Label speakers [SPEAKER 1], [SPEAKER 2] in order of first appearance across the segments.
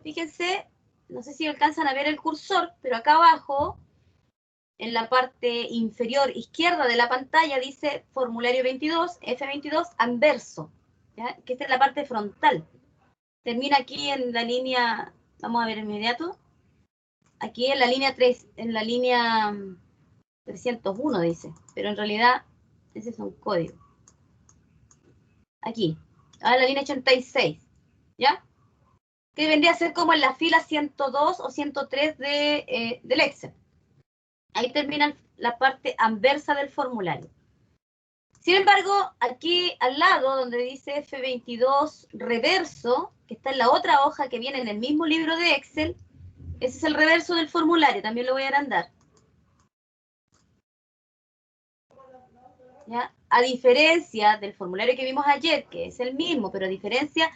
[SPEAKER 1] fíjense, no sé si alcanzan a ver el cursor, pero acá abajo, en la parte inferior izquierda de la pantalla, dice formulario 22, F22, anverso, ¿ya? Que esta es la parte frontal. Termina aquí en la línea, vamos a ver inmediato, aquí en la línea 3, en la línea 301 dice, pero en realidad ese es un código. Aquí, a la línea 86, ¿ya? Que vendría a ser como en la fila 102 o 103 del Excel. Ahí termina la parte anversa del formulario. Sin embargo, aquí al lado, donde dice F22 reverso, que está en la otra hoja que viene en el mismo libro de Excel, ese es el reverso del formulario, también lo voy a agrandar. ¿Ya? A diferencia del formulario que vimos ayer, que es el mismo, pero a diferencia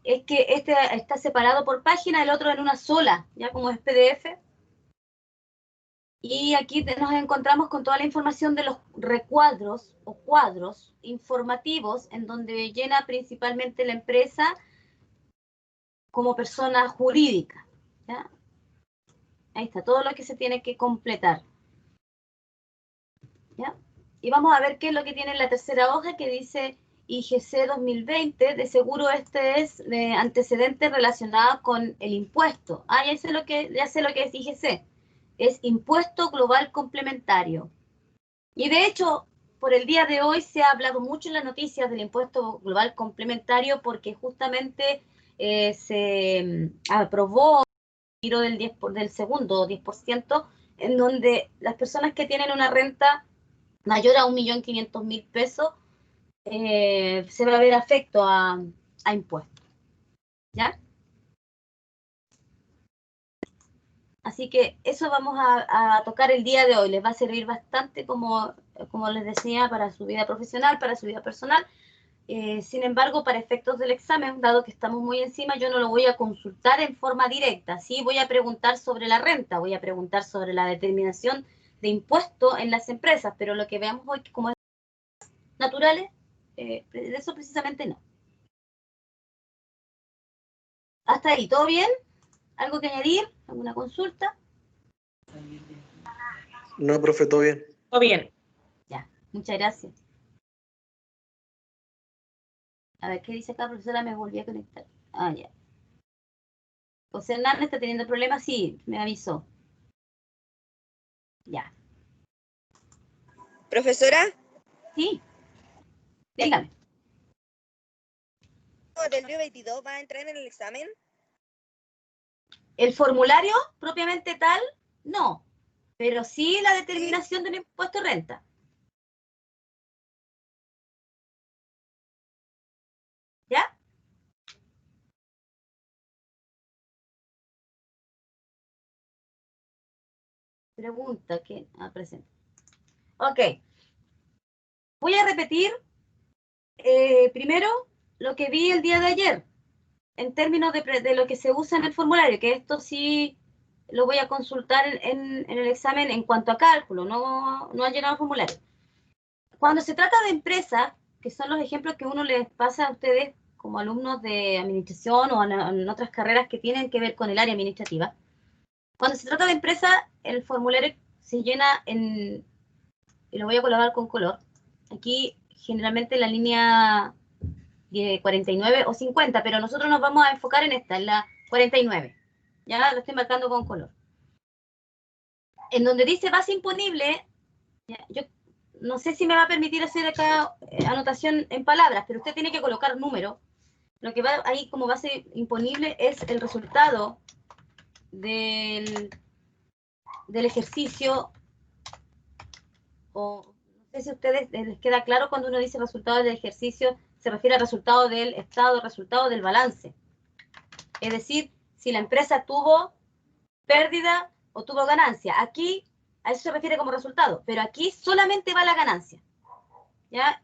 [SPEAKER 1] es que este está separado por página, el otro en una sola, ya como es PDF. Y aquí nos encontramos con toda la información de los recuadros o cuadros informativos en donde llena principalmente la empresa como persona jurídica, ¿ya? Ahí está, todo lo que se tiene que completar, ¿ya? Y vamos a ver qué es lo que tiene en la tercera hoja que dice IGC 2020. De seguro este es de antecedentes relacionados con el impuesto. Ah, ya sé lo que es IGC. Es Impuesto Global Complementario. Y de hecho, por el día de hoy se ha hablado mucho en las noticias del impuesto global complementario porque justamente se aprobó el giro del segundo 10%, en donde las personas que tienen una renta mayor a 1.500.000 pesos se va a ver afecto a impuestos, ¿ya? Así que eso vamos a tocar el día de hoy. Les va a servir bastante, como les decía, para su vida profesional, para su vida personal. Sin embargo, para efectos del examen, dado que estamos muy encima, yo no lo voy a consultar en forma directa. Sí voy a preguntar sobre la renta, voy a preguntar sobre la determinación de impuestos en las empresas, pero lo que veamos hoy, como es naturales, de eso precisamente no. Hasta ahí, ¿todo bien? ¿Algo que añadir? ¿Alguna consulta?
[SPEAKER 2] No, profe, todo bien.
[SPEAKER 3] Todo bien.
[SPEAKER 1] Ya, muchas gracias. A ver, ¿qué dice acá, profesora? Me volví a conectar. Ah, ya. José Hernández está teniendo problemas, sí, me avisó. Ya.
[SPEAKER 4] Profesora.
[SPEAKER 1] Sí. Dígame.
[SPEAKER 4] ¿Del libro 22 va a entrar en el examen?
[SPEAKER 1] El formulario propiamente tal, no. Pero sí la determinación del impuesto de renta. ¿Ya? Pregunta que... presente. Ok. Voy a repetir primero lo que vi el día de ayer, en términos de lo que se usa en el formulario, que esto sí lo voy a consultar en el examen en cuanto a cálculo, no ha llegado al formulario. Cuando se trata de empresas, que son los ejemplos que uno les pasa a ustedes como alumnos de administración o en otras carreras que tienen que ver con el área administrativa, cuando se trata de empresas, el formulario se llena y lo voy a colocar con color. Aquí generalmente la línea 49 o 50, pero nosotros nos vamos a enfocar en esta, en la 49. Ya lo estoy marcando con color. En donde dice base imponible, yo no sé si me va a permitir hacer acá anotación en palabras, pero usted tiene que colocar número. Lo que va ahí como base imponible es el resultado del ejercicio, o no sé si a ustedes les queda claro cuando uno dice resultado del ejercicio, se refiere al resultado del estado, resultado del balance. Es decir, si la empresa tuvo pérdida o tuvo ganancia. Aquí, a eso se refiere como resultado, pero aquí solamente va la ganancia. ¿Ya?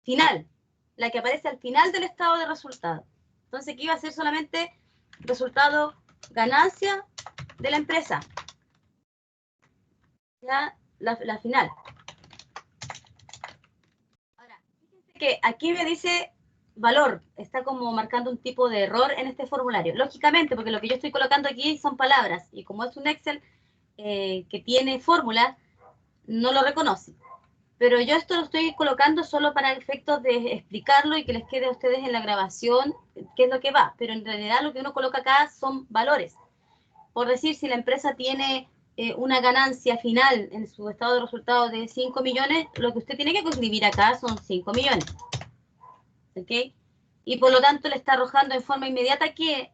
[SPEAKER 1] Final, la que aparece al final del estado de resultado. Entonces aquí va a ser solamente resultado ganancia de la empresa. ¿Ya? La final. Ahora, fíjense que aquí me dice valor, está como marcando un tipo de error en este formulario. Lógicamente, porque lo que yo estoy colocando aquí son palabras, y como es un Excel que tiene fórmulas, no lo reconoce. Pero yo esto lo estoy colocando solo para efectos de explicarlo y que les quede a ustedes en la grabación qué es lo que va. Pero en realidad lo que uno coloca acá son valores. Por decir, si la empresa tiene una ganancia final en su estado de resultados de 5 millones, lo que usted tiene que escribir acá son 5 millones. ¿Ok? Y por lo tanto le está arrojando en forma inmediata que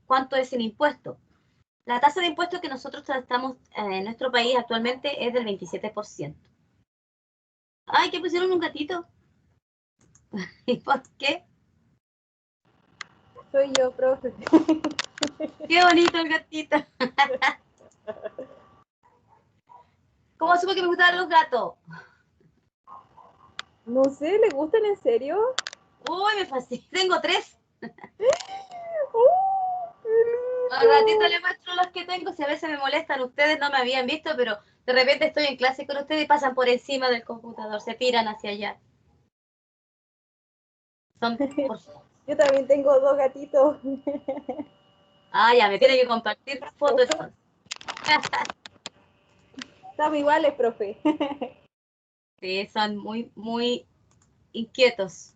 [SPEAKER 1] cuánto es el impuesto. La tasa de impuesto que nosotros tratamos en nuestro país actualmente es del 27%. Ay, ¿qué pusieron un gatito? ¿Y por qué?
[SPEAKER 2] Soy yo, profe.
[SPEAKER 1] Qué bonito el gatito. ¿Cómo supo que me gustaban los gatos?
[SPEAKER 2] No sé, ¿le gustan en serio?
[SPEAKER 1] Uy, me fascina. Tengo 3.
[SPEAKER 2] ¡Oh, qué
[SPEAKER 1] Al ratito
[SPEAKER 2] lindo!
[SPEAKER 1] les muestro los que tengo. Si a veces me molestan ustedes, no me habían visto, pero de repente estoy en clase con ustedes y pasan por encima del computador. Se tiran hacia allá. Son por...
[SPEAKER 2] Yo también tengo 2 gatitos.
[SPEAKER 1] Ah, ya, me tiene que compartir fotos entonces.
[SPEAKER 2] Estamos iguales, profe.
[SPEAKER 1] Sí, son muy, muy inquietos.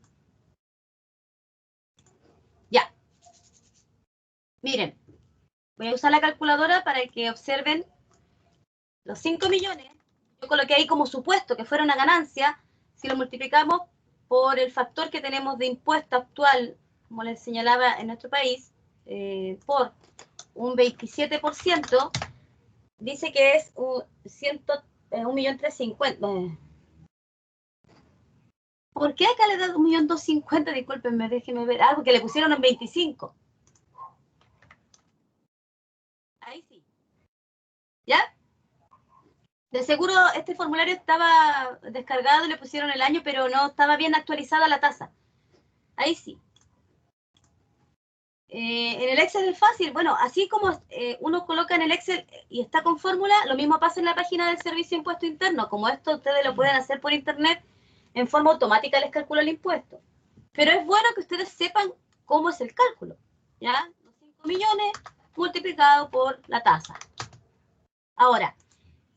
[SPEAKER 1] Ya. Miren, voy a usar la calculadora para que observen los 5 millones. Yo coloqué ahí como supuesto que fuera una ganancia. Si lo multiplicamos por el factor que tenemos de impuesto actual, como les señalaba en nuestro país, por un 27%, dice que es un 1.350.000. ¿Por qué acá le da 1.250.000? Discúlpenme, déjenme ver. Algo que le pusieron en 25. Ahí sí. ¿Ya? De seguro este formulario estaba descargado y le pusieron el año, pero no estaba bien actualizada la tasa. Ahí sí. En el Excel es fácil. Bueno, así como uno coloca en el Excel y está con fórmula, lo mismo pasa en la página del Servicio de Impuesto Interno. Como esto ustedes lo pueden hacer por internet, en forma automática les calcula el impuesto. Pero es bueno que ustedes sepan cómo es el cálculo. ¿Ya? Los 5 millones multiplicado por la tasa. Ahora,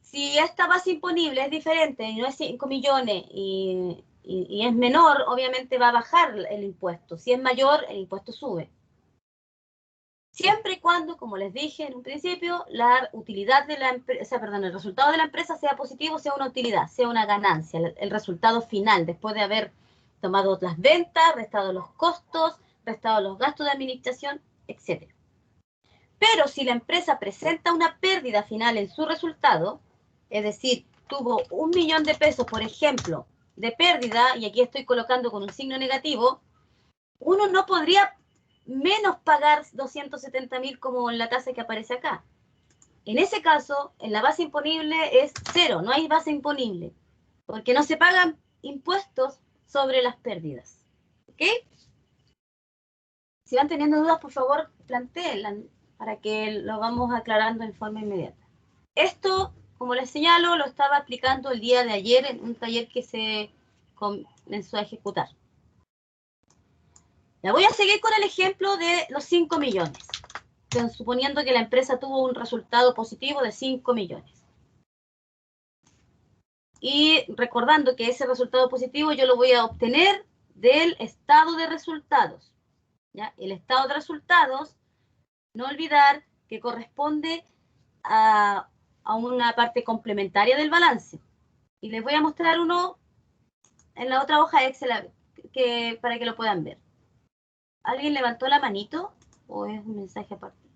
[SPEAKER 1] si esta base imponible es diferente y no es 5 millones y es menor, obviamente va a bajar el impuesto. Si es mayor, el impuesto sube. Siempre y cuando, como les dije en un principio, la utilidad de la empresa, el resultado de la empresa sea positivo, sea una utilidad, sea una ganancia, el resultado final, después de haber tomado las ventas, restado los costos, restado los gastos de administración, etc. Pero si la empresa presenta una pérdida final en su resultado, es decir, tuvo 1 millón de pesos, por ejemplo, de pérdida, y aquí estoy colocando con un signo negativo, uno no podría menos pagar 270.000 como en la tasa que aparece acá. En ese caso, en la base imponible es 0, no hay base imponible, porque no se pagan impuestos sobre las pérdidas. ¿Ok? Si van teniendo dudas, por favor, plantéenlas para que lo vamos aclarando en forma inmediata. Esto, como les señalo, lo estaba aplicando el día de ayer en un taller que se comenzó a ejecutar. Ya voy a seguir con el ejemplo de los 5 millones, suponiendo que la empresa tuvo un resultado positivo de 5 millones. Y recordando que ese resultado positivo yo lo voy a obtener del estado de resultados. ¿Ya? El estado de resultados, no olvidar que corresponde a una parte complementaria del balance. Y les voy a mostrar uno en la otra hoja Excel para que lo puedan ver. ¿Alguien levantó la manito o es un mensaje aparte?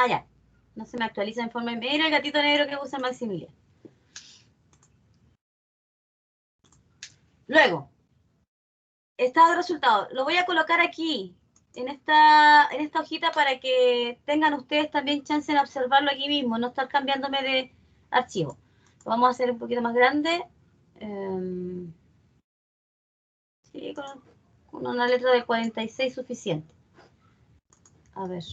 [SPEAKER 1] Ya. No se me actualiza en forma... Mira el gatito negro que usa Maximiliano. Luego, estado de resultado. Lo voy a colocar aquí, en esta hojita, para que tengan ustedes también chance de observarlo aquí mismo, no estar cambiándome de archivo. Lo vamos a hacer un poquito más grande. Sí, con una letra de 46 suficiente. A ver.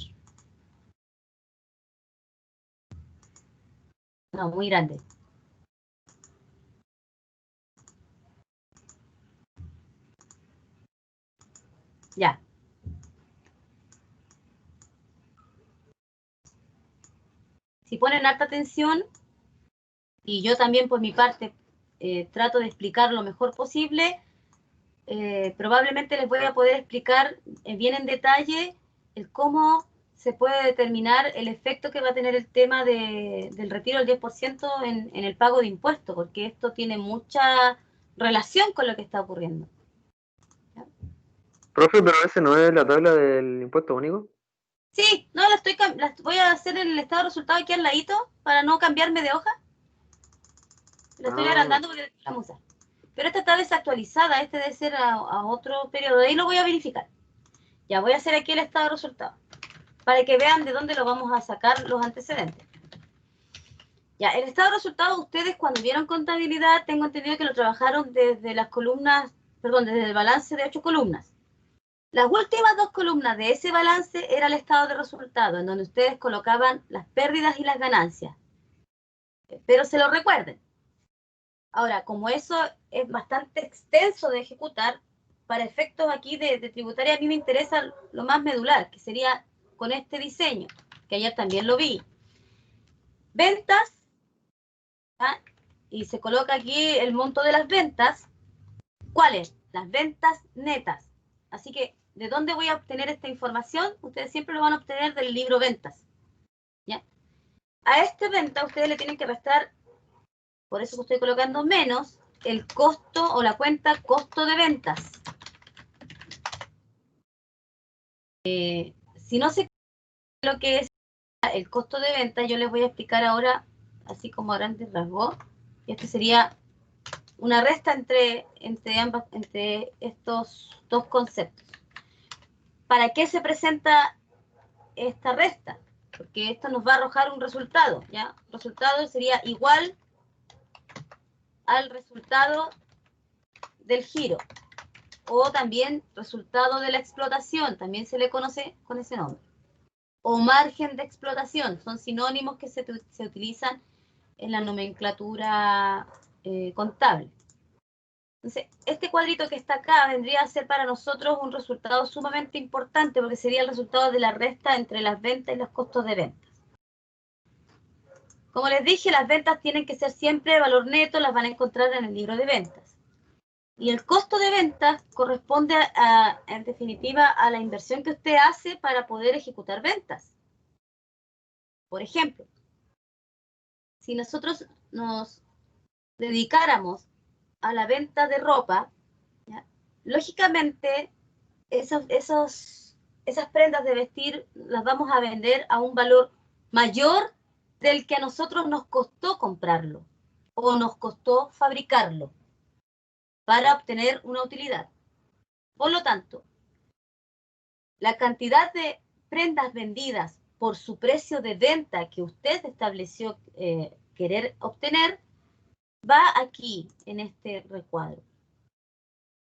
[SPEAKER 1] No, muy grande. Ya. Si ponen alta atención, y yo también por mi parte trato de explicar lo mejor posible, probablemente les voy a poder explicar bien en detalle el cómo se puede determinar el efecto que va a tener el tema del retiro del 10% en el pago de impuestos, porque esto tiene mucha relación con lo que está ocurriendo.
[SPEAKER 3] Profe, pero ese no es la tabla del impuesto único.
[SPEAKER 1] Sí, no, la voy a hacer en el estado de resultado aquí al ladito para no cambiarme de hoja. La estoy agrandando porque la vamos a usar. Pero esta está desactualizada, este debe ser a otro periodo. De ahí lo voy a verificar. Ya voy a hacer aquí el estado de resultados para que vean de dónde lo vamos a sacar los antecedentes. Ya, el estado de resultados, ustedes cuando vieron contabilidad, tengo entendido que lo trabajaron desde las columnas, perdón, desde el balance de 8 columnas. Las últimas 2 columnas de ese balance era el estado de resultados, en donde ustedes colocaban las pérdidas y las ganancias. Pero se lo recuerden. Ahora, como eso es bastante extenso de ejecutar, para efectos aquí de tributaria, a mí me interesa lo más medular, que sería con este diseño, que ayer también lo vi. Ventas, ¿ah? Y se coloca aquí el monto de las ventas. ¿Cuáles? Las ventas netas. Así que, ¿de dónde voy a obtener esta información? Ustedes siempre lo van a obtener del libro Ventas. ¿Ya? A este venta ustedes le tienen que restar, por eso que estoy colocando menos, el costo o la cuenta costo de ventas. Si no sé lo que es el costo de venta, yo les voy a explicar ahora, así como a grandes rasgos. Este sería una resta entre estos dos conceptos. ¿Para qué se presenta esta resta? Porque esto nos va a arrojar un resultado, ¿ya? El resultado sería igual al resultado del giro, o también resultado de la explotación, también se le conoce con ese nombre, o margen de explotación, son sinónimos que se utilizan en la nomenclatura contable. Entonces, este cuadrito que está acá vendría a ser para nosotros un resultado sumamente importante, porque sería el resultado de la resta entre las ventas y los costos de ventas. Como les dije, las ventas tienen que ser siempre de valor neto, las van a encontrar en el libro de ventas. Y el costo de ventas corresponde en definitiva a la inversión que usted hace para poder ejecutar ventas. Por ejemplo, si nosotros nos dedicáramos a la venta de ropa, ¿ya? Lógicamente esas prendas de vestir las vamos a vender a un valor mayor del que a nosotros nos costó comprarlo o nos costó fabricarlo para obtener una utilidad. Por lo tanto, la cantidad de prendas vendidas por su precio de venta que usted estableció querer obtener va aquí en este recuadro.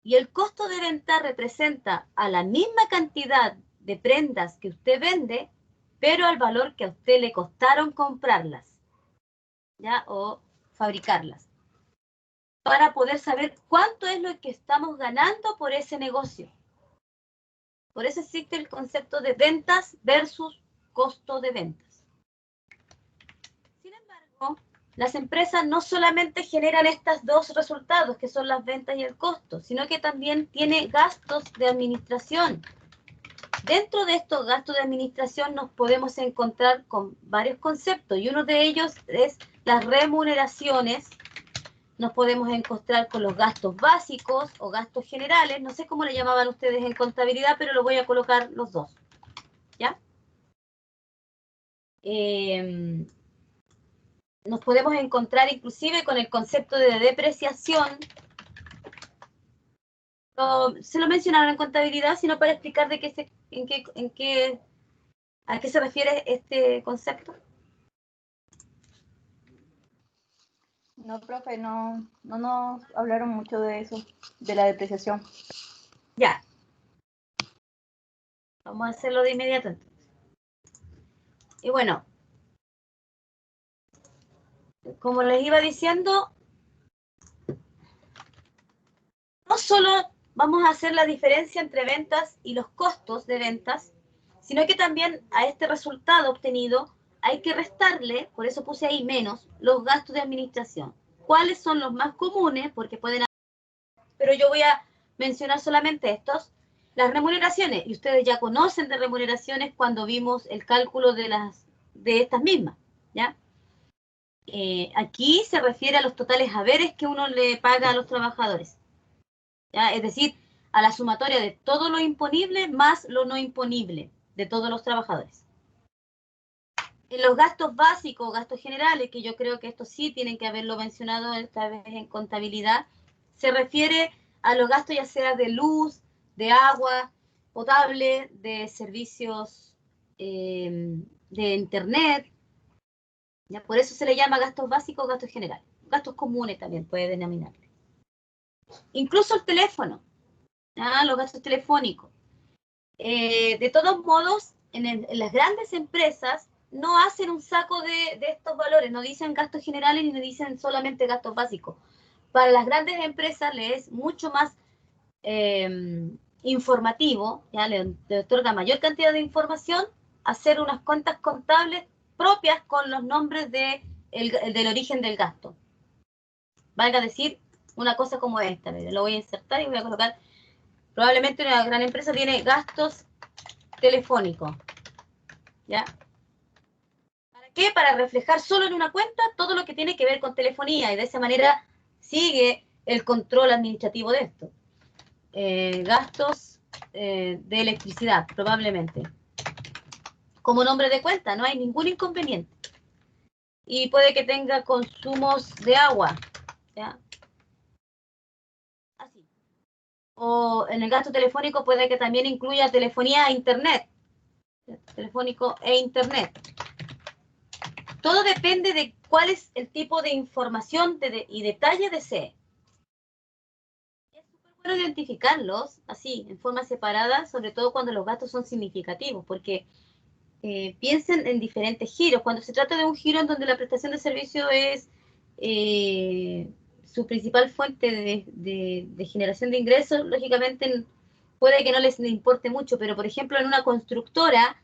[SPEAKER 1] Y el costo de venta representa a la misma cantidad de prendas que usted vende, pero al valor que a usted le costaron comprarlas, ¿ya? O fabricarlas. Para poder saber cuánto es lo que estamos ganando por ese negocio. Por eso existe el concepto de ventas versus costo de ventas. Sin embargo, las empresas no solamente generan estos dos resultados, que son las ventas y el costo, sino que también tiene gastos de administración. Dentro de estos gastos de administración nos podemos encontrar con varios conceptos y uno de ellos es las remuneraciones. Nos podemos encontrar con los gastos básicos o gastos generales, no sé cómo le llamaban ustedes en contabilidad, pero lo voy a colocar los dos, ¿ya? Nos podemos encontrar inclusive con el concepto de depreciación. Se lo mencionaron en contabilidad, sino para explicar de qué a qué se refiere este concepto.
[SPEAKER 2] No, profe, no nos hablaron mucho de eso, de la depreciación.
[SPEAKER 1] Ya. Vamos a hacerlo de inmediato entonces. Y bueno, como les iba diciendo, no solo vamos a hacer la diferencia entre ventas y los costos de ventas, sino que también a este resultado obtenido hay que restarle, por eso puse ahí menos, los gastos de administración. ¿Cuáles son los más comunes? Porque pueden haber, pero yo voy a mencionar solamente estos. Las remuneraciones, y ustedes ya conocen de remuneraciones cuando vimos el cálculo de estas mismas, ¿ya? Aquí se refiere a los totales haberes que uno le paga a los trabajadores, ¿ya? Es decir, a la sumatoria de todo lo imponible más lo no imponible de todos los trabajadores. En los gastos básicos, gastos generales, que yo creo que esto sí tienen que haberlo mencionado esta vez en contabilidad, se refiere a los gastos ya sea de luz, de agua potable, de servicios de internet, ¿ya? Por eso se le llama gastos básicos, gastos generales. Gastos comunes también puede denominarle. Incluso el teléfono, ¿ya? Los gastos telefónicos. De todos modos, en las grandes empresas no hacen un saco de estos valores, no dicen gastos generales ni dicen solamente gastos básicos. Para las grandes empresas les es mucho más informativo, ¿ya? Le otorga mayor cantidad de información, hacer unas cuentas contables propias con los nombres del origen del gasto. Valga decir una cosa como esta, lo voy a insertar y voy a colocar, probablemente una gran empresa tiene gastos telefónicos, ¿ya? ¿Para qué? Para reflejar solo en una cuenta todo lo que tiene que ver con telefonía y de esa manera sigue el control administrativo de esto. Gastos de electricidad, probablemente. Como nombre de cuenta, no hay ningún inconveniente. Y puede que tenga consumos de agua, ¿ya? Así. O en el gasto telefónico puede que también incluya telefonía e internet. Telefónico e internet. Todo depende de cuál es el tipo de información y detalle desee. Es súper bueno identificarlos así, en forma separada, sobre todo cuando los gastos son significativos, porque piensen en diferentes giros. Cuando se trata de un giro en donde la prestación de servicio es su principal fuente de generación de ingresos, lógicamente puede que no les importe mucho, pero por ejemplo en una constructora,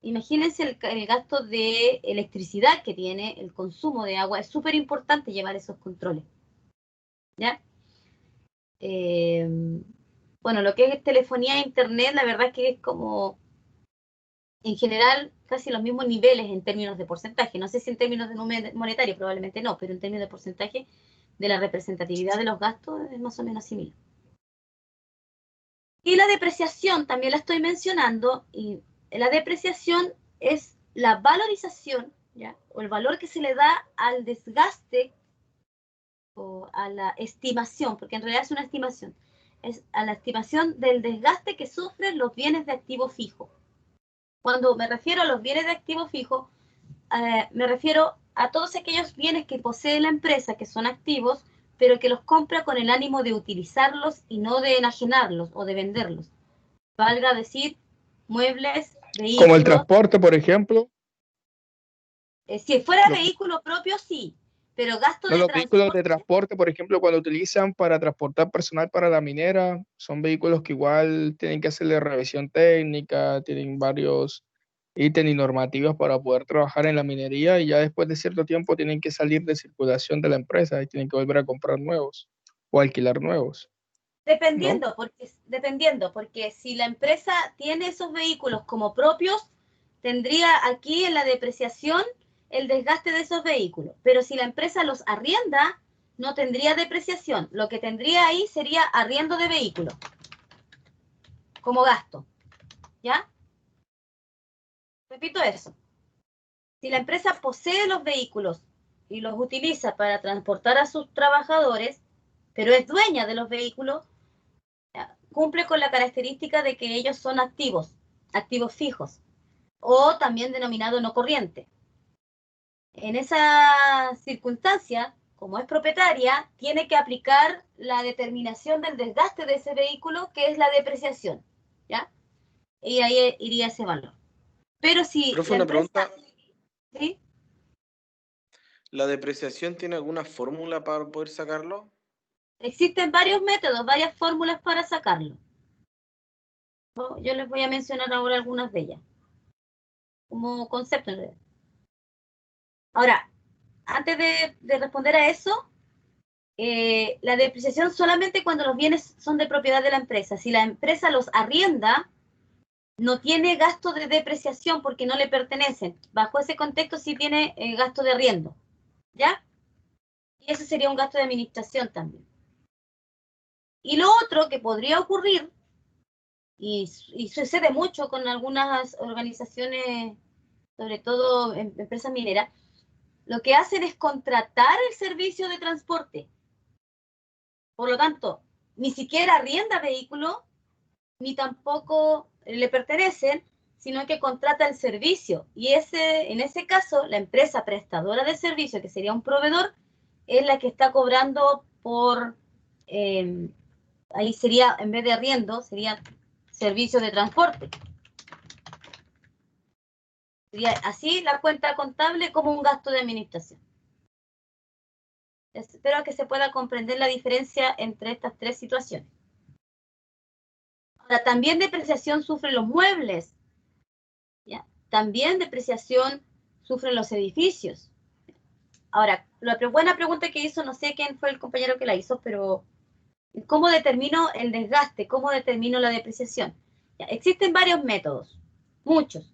[SPEAKER 1] imagínense el gasto de electricidad que tiene, el consumo de agua, es súper importante llevar esos controles, ¿ya? Bueno, lo que es telefonía e internet, la verdad es que es como, en general, casi los mismos niveles en términos de porcentaje. No sé si en términos de monetario, probablemente no, pero en términos de porcentaje de la representatividad de los gastos es más o menos similar. Y la depreciación, también la estoy mencionando, y la depreciación es la valorización, ¿ya? O el valor que se le da al desgaste o a la estimación, porque en realidad es una estimación, es a la estimación del desgaste que sufren los bienes de activo fijo. Cuando me refiero a los bienes de activo fijo, me refiero a todos aquellos bienes que posee la empresa, que son activos, pero que los compra con el ánimo de utilizarlos y no de enajenarlos o de venderlos. Valga decir, muebles, vehículos.
[SPEAKER 5] Como el transporte, por ejemplo.
[SPEAKER 1] Si fuera vehículo propio, sí, pero gasto de
[SPEAKER 5] Los vehículos
[SPEAKER 1] transporte.
[SPEAKER 5] de transporte, por ejemplo, cuando utilizan para transportar personal para la minera, son vehículos que igual tienen que hacerle revisión técnica, tienen varios ítems y normativas para poder trabajar en la minería y ya después de cierto tiempo tienen que salir de circulación de la empresa y tienen que volver a comprar nuevos o alquilar nuevos.
[SPEAKER 1] Dependiendo, porque si la empresa tiene esos vehículos como propios, tendría aquí en la depreciación el desgaste de esos vehículos. Pero si la empresa los arrienda, no tendría depreciación. Lo que tendría ahí sería arriendo de vehículos como gasto. ¿Ya? Repito eso. Si la empresa posee los vehículos y los utiliza para transportar a sus trabajadores, pero es dueña de los vehículos, cumple con la característica de que ellos son activos fijos, o también denominado no corriente. En esa circunstancia, como es propietaria, tiene que aplicar la determinación del desgaste de ese vehículo, que es la depreciación, ¿ya? Y ahí iría ese valor. Pero si
[SPEAKER 6] Profe,
[SPEAKER 1] la
[SPEAKER 6] una
[SPEAKER 1] empresa...
[SPEAKER 6] pregunta.
[SPEAKER 1] ¿Sí?
[SPEAKER 6] ¿La depreciación tiene alguna fórmula para poder sacarlo?
[SPEAKER 1] Existen varios métodos, varias fórmulas para sacarlo. Yo les voy a mencionar ahora algunas de ellas, como concepto en realidad. Ahora, antes de responder a eso, la depreciación solamente cuando los bienes son de propiedad de la empresa. Si la empresa los arrienda, no tiene gasto de depreciación porque no le pertenecen. Bajo ese contexto sí tiene gasto de arriendo, ¿ya? Y ese sería un gasto de administración también. Y lo otro que podría ocurrir, y sucede mucho con algunas organizaciones, sobre todo empresas mineras, lo que hacen es contratar el servicio de transporte. Por lo tanto, ni siquiera arrienda vehículo, ni tampoco le pertenecen, sino que contrata el servicio. Y en ese caso, la empresa prestadora de servicio, que sería un proveedor, es la que está cobrando por, ahí sería, en vez de arriendo, sería servicio de transporte. Sería así la cuenta contable como un gasto de administración. Espero que se pueda comprender la diferencia entre estas tres situaciones. Ahora, también depreciación sufren los muebles. ¿Ya? También depreciación sufren los edificios. Ahora, la buena pregunta que hizo, no sé quién fue el compañero que la hizo, pero ¿cómo determino el desgaste? ¿Cómo determino la depreciación? Ya, existen varios métodos, muchos.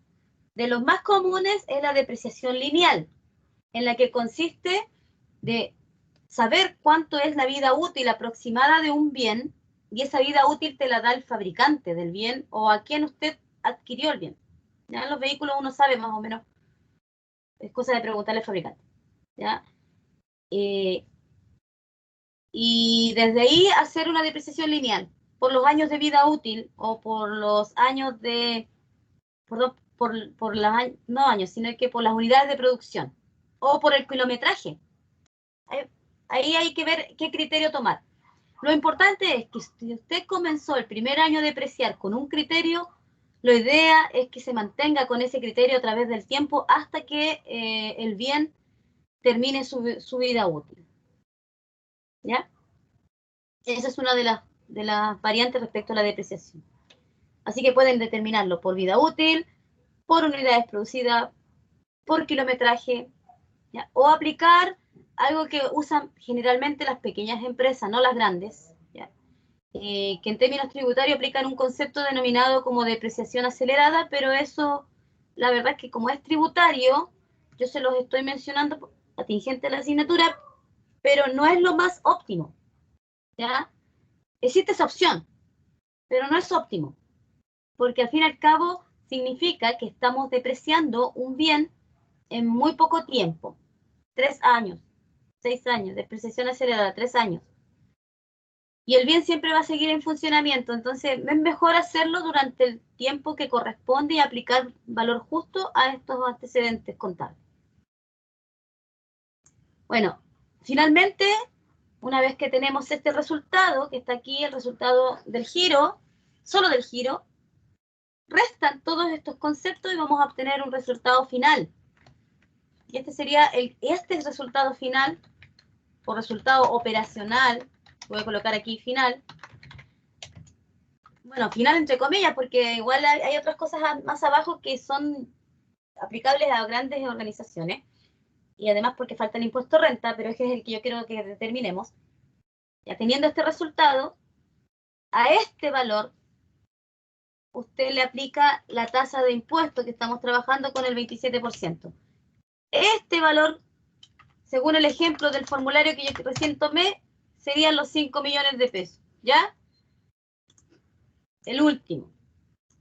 [SPEAKER 1] De los más comunes es la depreciación lineal, en la que consiste de saber cuánto es la vida útil aproximada de un bien, y esa vida útil te la da el fabricante del bien o a quien usted adquirió el bien. ¿Ya? En los vehículos uno sabe más o menos, es cosa de preguntarle al fabricante. ¿Ya? Y desde ahí hacer una depreciación lineal por los años de vida útil o por los años de, por las, no años, sino que por las unidades de producción o por el kilometraje. Ahí hay que ver qué criterio tomar. Lo importante es que si usted comenzó el primer año a depreciar con un criterio, la idea es que se mantenga con ese criterio a través del tiempo hasta que el bien termine su vida útil. ¿Ya? Esa es una de las variantes respecto a la depreciación. Así que pueden determinarlo por vida útil, por unidades producidas, por kilometraje, ¿ya? O aplicar algo que usan generalmente las pequeñas empresas, no las grandes, ¿ya? Que en términos tributarios aplican un concepto denominado como depreciación acelerada, pero eso, la verdad es que como es tributario, yo se los estoy mencionando atingente a la asignatura, pero no es lo más óptimo, ¿ya? Existe esa opción, pero no es óptimo, porque al fin y al cabo significa que estamos depreciando un bien en muy poco tiempo, 3 años, 6 años, depreciación acelerada, 3 años. Y el bien siempre va a seguir en funcionamiento, entonces es mejor hacerlo durante el tiempo que corresponde y aplicar valor justo a estos antecedentes contables. Bueno, finalmente, una vez que tenemos este resultado, que está aquí el resultado del giro, solo del giro, restan todos estos conceptos y vamos a obtener un resultado final. Y este sería este resultado final, o resultado operacional, voy a colocar aquí final. Bueno, final entre comillas, porque igual hay otras cosas más abajo que son aplicables a grandes organizaciones. Y además porque falta el impuesto renta, pero ese es el que yo quiero que determinemos. Ya teniendo este resultado, a este valor usted le aplica la tasa de impuesto que estamos trabajando con el 27%. Este valor, según el ejemplo del formulario que yo recién tomé, serían los 5 millones de pesos, ¿ya? El último.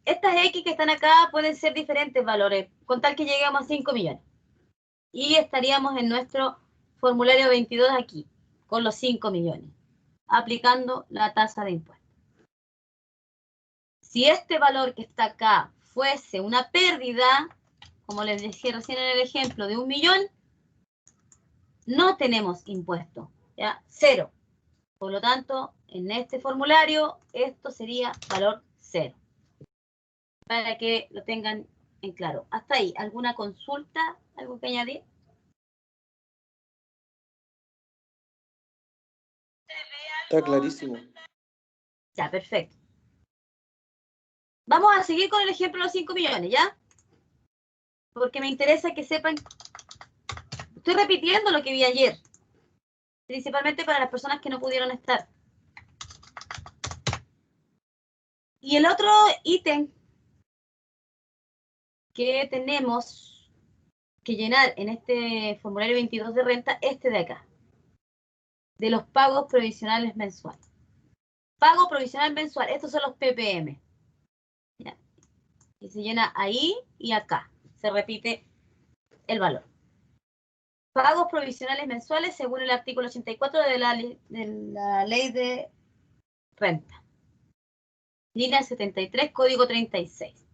[SPEAKER 1] Estas X que están acá pueden ser diferentes valores, con tal que lleguemos a 5 millones. Y estaríamos en nuestro formulario 22 aquí, con los 5 millones, aplicando la tasa de impuesto. Si este valor que está acá fuese una pérdida, como les decía recién en el ejemplo de 1 millón, no tenemos impuesto, ¿ya? 0. Por lo tanto, en este formulario, esto sería valor 0. Para que lo tengan en claro. Hasta ahí, ¿alguna consulta? ¿Algo que añadir?
[SPEAKER 6] Está clarísimo.
[SPEAKER 1] Ya, perfecto. Vamos a seguir con el ejemplo de los 5 millones, ¿ya? Porque me interesa que sepan. Estoy repitiendo lo que vi ayer, principalmente para las personas que no pudieron estar. Y el otro ítem que tenemos que llenar en este formulario 22 de renta, este de acá, de los pagos provisionales mensuales. Pago provisional mensual, estos son los PPM. ¿Ya? Y se llena ahí y acá, se repite el valor. Pagos provisionales mensuales según el artículo 84 de la ley de renta. Línea 73, código 36.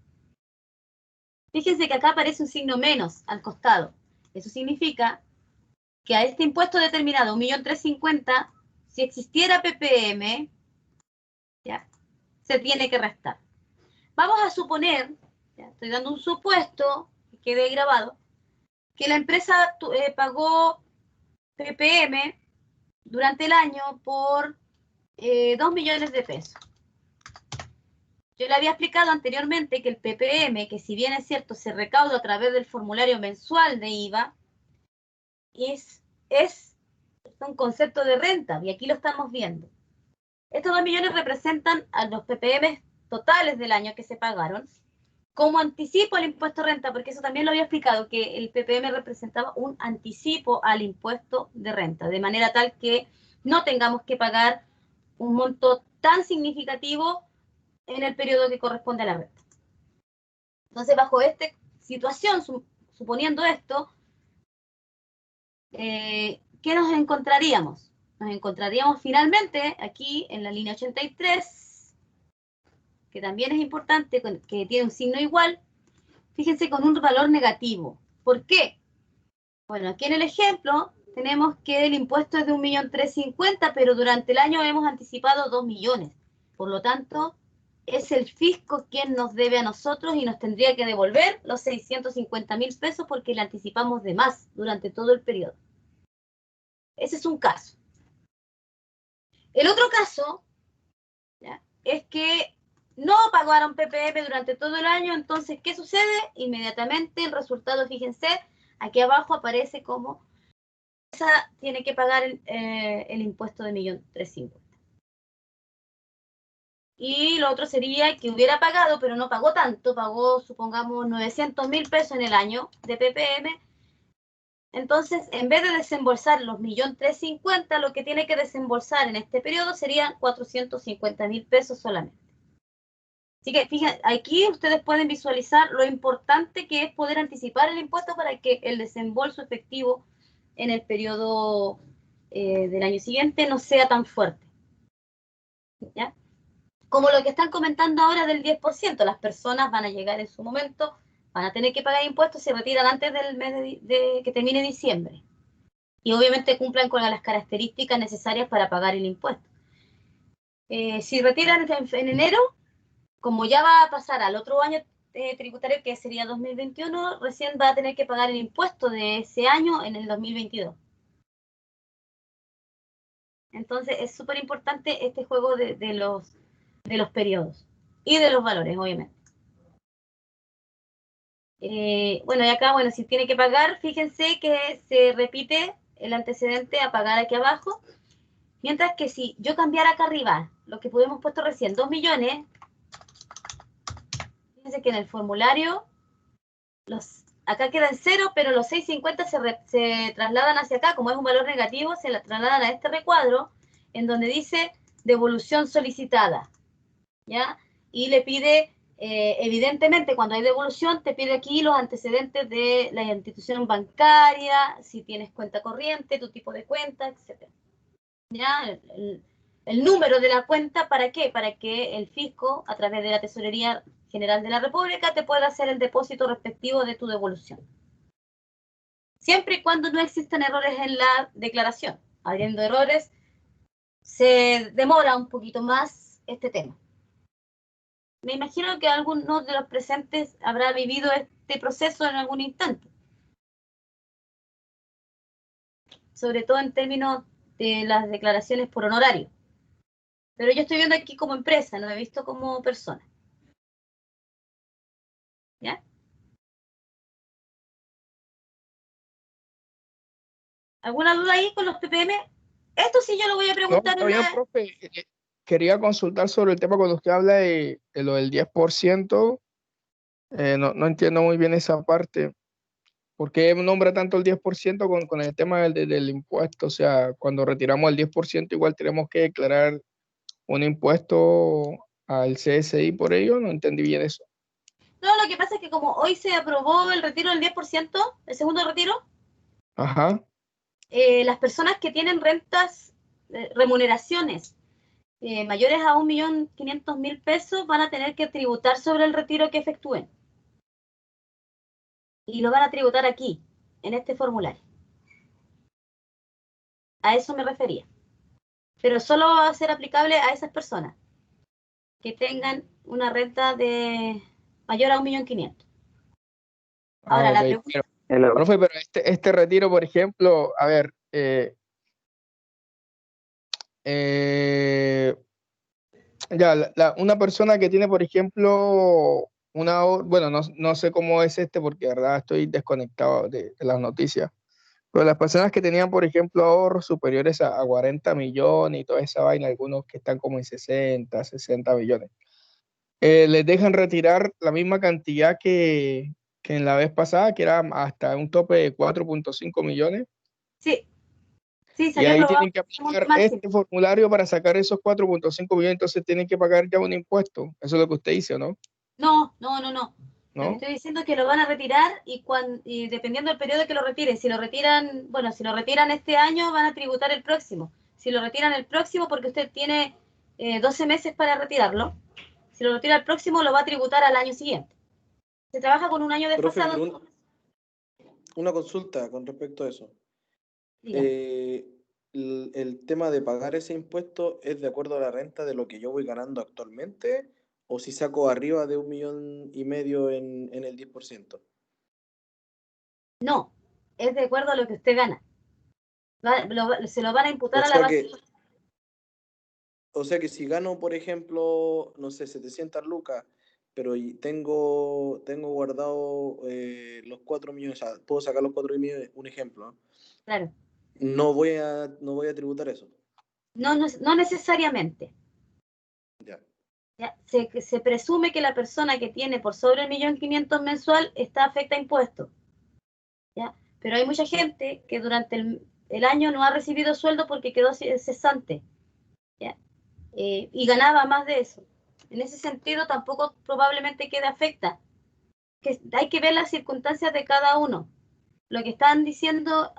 [SPEAKER 1] Fíjense que acá aparece un signo menos al costado. Eso significa que a este impuesto determinado, 1.350.000, si existiera PPM, ¿ya?, se tiene que restar. Vamos a suponer, ¿ya?, estoy dando un supuesto, que quede grabado, que la empresa pagó PPM durante el año por 2 millones de pesos. Yo le había explicado anteriormente que el PPM, que si bien es cierto, se recauda a través del formulario mensual de IVA, es un concepto de renta, y aquí lo estamos viendo. Estos 2 millones representan a los PPM totales del año que se pagaron, como anticipo al impuesto de renta, porque eso también lo había explicado, que el PPM representaba un anticipo al impuesto de renta, de manera tal que no tengamos que pagar un monto tan significativo en el periodo que corresponde a la renta. Entonces, bajo esta situación, suponiendo esto, ¿qué nos encontraríamos? Nos encontraríamos finalmente aquí en la línea 83, que también es importante, que tiene un signo igual, fíjense, con un valor negativo. ¿Por qué? Bueno, aquí en el ejemplo tenemos que el impuesto es de 1.350.000, pero durante el año hemos anticipado 2 millones. Por lo tanto, es el fisco quien nos debe a nosotros y nos tendría que devolver los 650.000 pesos porque le anticipamos de más durante todo el periodo. Ese es un caso. El otro caso, ¿ya?, es que no pagaron PPM durante todo el año. Entonces, ¿qué sucede? Inmediatamente el resultado, fíjense, aquí abajo aparece como esa tiene que pagar el impuesto de 1.350.000. Y lo otro sería que hubiera pagado, pero no pagó tanto, pagó, supongamos, 900.000 pesos en el año de PPM. Entonces, en vez de desembolsar los 1.350.000, lo que tiene que desembolsar en este periodo serían 450.000 pesos solamente. Así que, fíjense, aquí ustedes pueden visualizar lo importante que es poder anticipar el impuesto para que el desembolso efectivo en el periodo del año siguiente no sea tan fuerte. ¿Ya? Como lo que están comentando ahora del 10%, las personas van a llegar en su momento, van a tener que pagar impuestos, se retiran antes del mes que termine diciembre. Y obviamente cumplan con las características necesarias para pagar el impuesto. Si retiran en enero, como ya va a pasar al otro año tributario, que sería 2021, recién va a tener que pagar el impuesto de ese año en el 2022. Entonces es súper importante este juego de los periodos y de los valores, obviamente. Bueno, y acá, bueno, si tiene que pagar, fíjense que se repite el antecedente a pagar aquí abajo, mientras que si yo cambiara acá arriba, lo que pudimos puesto recién, 2 millones, fíjense que en el formulario, acá quedan 0, pero los 650 se trasladan hacia acá, como es un valor negativo, se la trasladan a este recuadro, en donde dice devolución solicitada, ¿ya? Y le pide, evidentemente, cuando hay devolución, te pide aquí los antecedentes de la institución bancaria, si tienes cuenta corriente, tu tipo de cuenta, etc. ¿Ya? El número de la cuenta, ¿para qué? Para que el fisco, a través de la Tesorería General de la República, te pueda hacer el depósito respectivo de tu devolución. Siempre y cuando no existan errores en la declaración. Habiendo errores, se demora un poquito más este tema. Me imagino que alguno de los presentes habrá vivido este proceso en algún instante. Sobre todo en términos de las declaraciones por honorario. Pero yo estoy viendo aquí como empresa, no he visto como persona. ¿Ya? ¿Alguna duda ahí con los ppm? Esto sí yo lo voy a
[SPEAKER 5] No,
[SPEAKER 1] preguntar
[SPEAKER 5] está
[SPEAKER 1] en
[SPEAKER 5] bien,
[SPEAKER 1] la...
[SPEAKER 5] profe. Quería consultar sobre el tema cuando usted habla de lo del 10%. No entiendo muy bien esa parte. ¿Por qué nombra tanto el 10% con el tema del impuesto? O sea, cuando retiramos el 10% igual tenemos que declarar un impuesto al CSI por ello. No entendí bien eso.
[SPEAKER 1] No, lo que pasa es que como hoy se aprobó el retiro del 10%, el segundo retiro,
[SPEAKER 5] Ajá.
[SPEAKER 1] las personas que tienen rentas, remuneraciones mayores a 1.500.000 pesos van a tener que tributar sobre el retiro que efectúen. Y lo van a tributar aquí, en este formulario. A eso me refería. Pero solo va a ser aplicable a esas personas que tengan una renta de mayor a 1.500.000. Ahora, la
[SPEAKER 5] Ok.
[SPEAKER 1] pregunta...
[SPEAKER 5] Profe, pero este retiro, por ejemplo, a ver, ya, una persona que tiene, por ejemplo, bueno, no sé cómo es porque de verdad estoy desconectado de las noticias, pero las personas que tenían, por ejemplo, ahorros superiores a 40 millones y toda esa vaina, algunos que están como en 60 millones, les dejan retirar la misma cantidad que en la vez pasada, que era hasta un tope de 4.5 millones.
[SPEAKER 1] Sí, sí,
[SPEAKER 5] Y
[SPEAKER 1] salió
[SPEAKER 5] ahí
[SPEAKER 1] aprobado
[SPEAKER 5] tienen que
[SPEAKER 1] el monto
[SPEAKER 5] aplicar
[SPEAKER 1] máximo.
[SPEAKER 5] este formulario para sacar esos 4.5 millones, entonces tienen que pagar ya un impuesto. Eso es lo que usted dice, ¿o no?
[SPEAKER 1] No. Lo que
[SPEAKER 5] ¿No?
[SPEAKER 1] estoy diciendo es que lo van a retirar y dependiendo del periodo que lo retiren, si lo retiran este año, van a tributar el próximo. Si lo retiran el próximo, porque usted tiene 12 meses para retirarlo, si lo retira el próximo, lo va a tributar al año siguiente. Se trabaja con un año
[SPEAKER 6] Profe,
[SPEAKER 1] desfasado.
[SPEAKER 6] una consulta con respecto a eso.
[SPEAKER 1] Diga.
[SPEAKER 6] El tema de pagar ese impuesto es de acuerdo a la renta de lo que yo voy ganando actualmente, o si saco arriba de 1,5 millones en el 10%.
[SPEAKER 1] No, es de acuerdo a lo que usted gana. Se lo van a imputar
[SPEAKER 6] O
[SPEAKER 1] a la
[SPEAKER 6] sea
[SPEAKER 1] base.
[SPEAKER 6] que, o sea que si gano, por ejemplo, no sé, 700 lucas, pero tengo guardado los 4 millones, o sea, puedo sacar los 4 millones, un ejemplo, ¿no?
[SPEAKER 1] Claro.
[SPEAKER 6] No voy a tributar eso.
[SPEAKER 1] No necesariamente.
[SPEAKER 6] Ya.
[SPEAKER 1] ¿Ya? Se presume que la persona que tiene por sobre 1.500.000 mensual está afecta a impuestos. ¿Ya? Pero hay mucha gente que durante el año no ha recibido sueldo porque quedó cesante. ¿Ya? Y ganaba más de eso. En ese sentido, tampoco probablemente quede afecta. Hay que ver las circunstancias de cada uno. Lo que están diciendo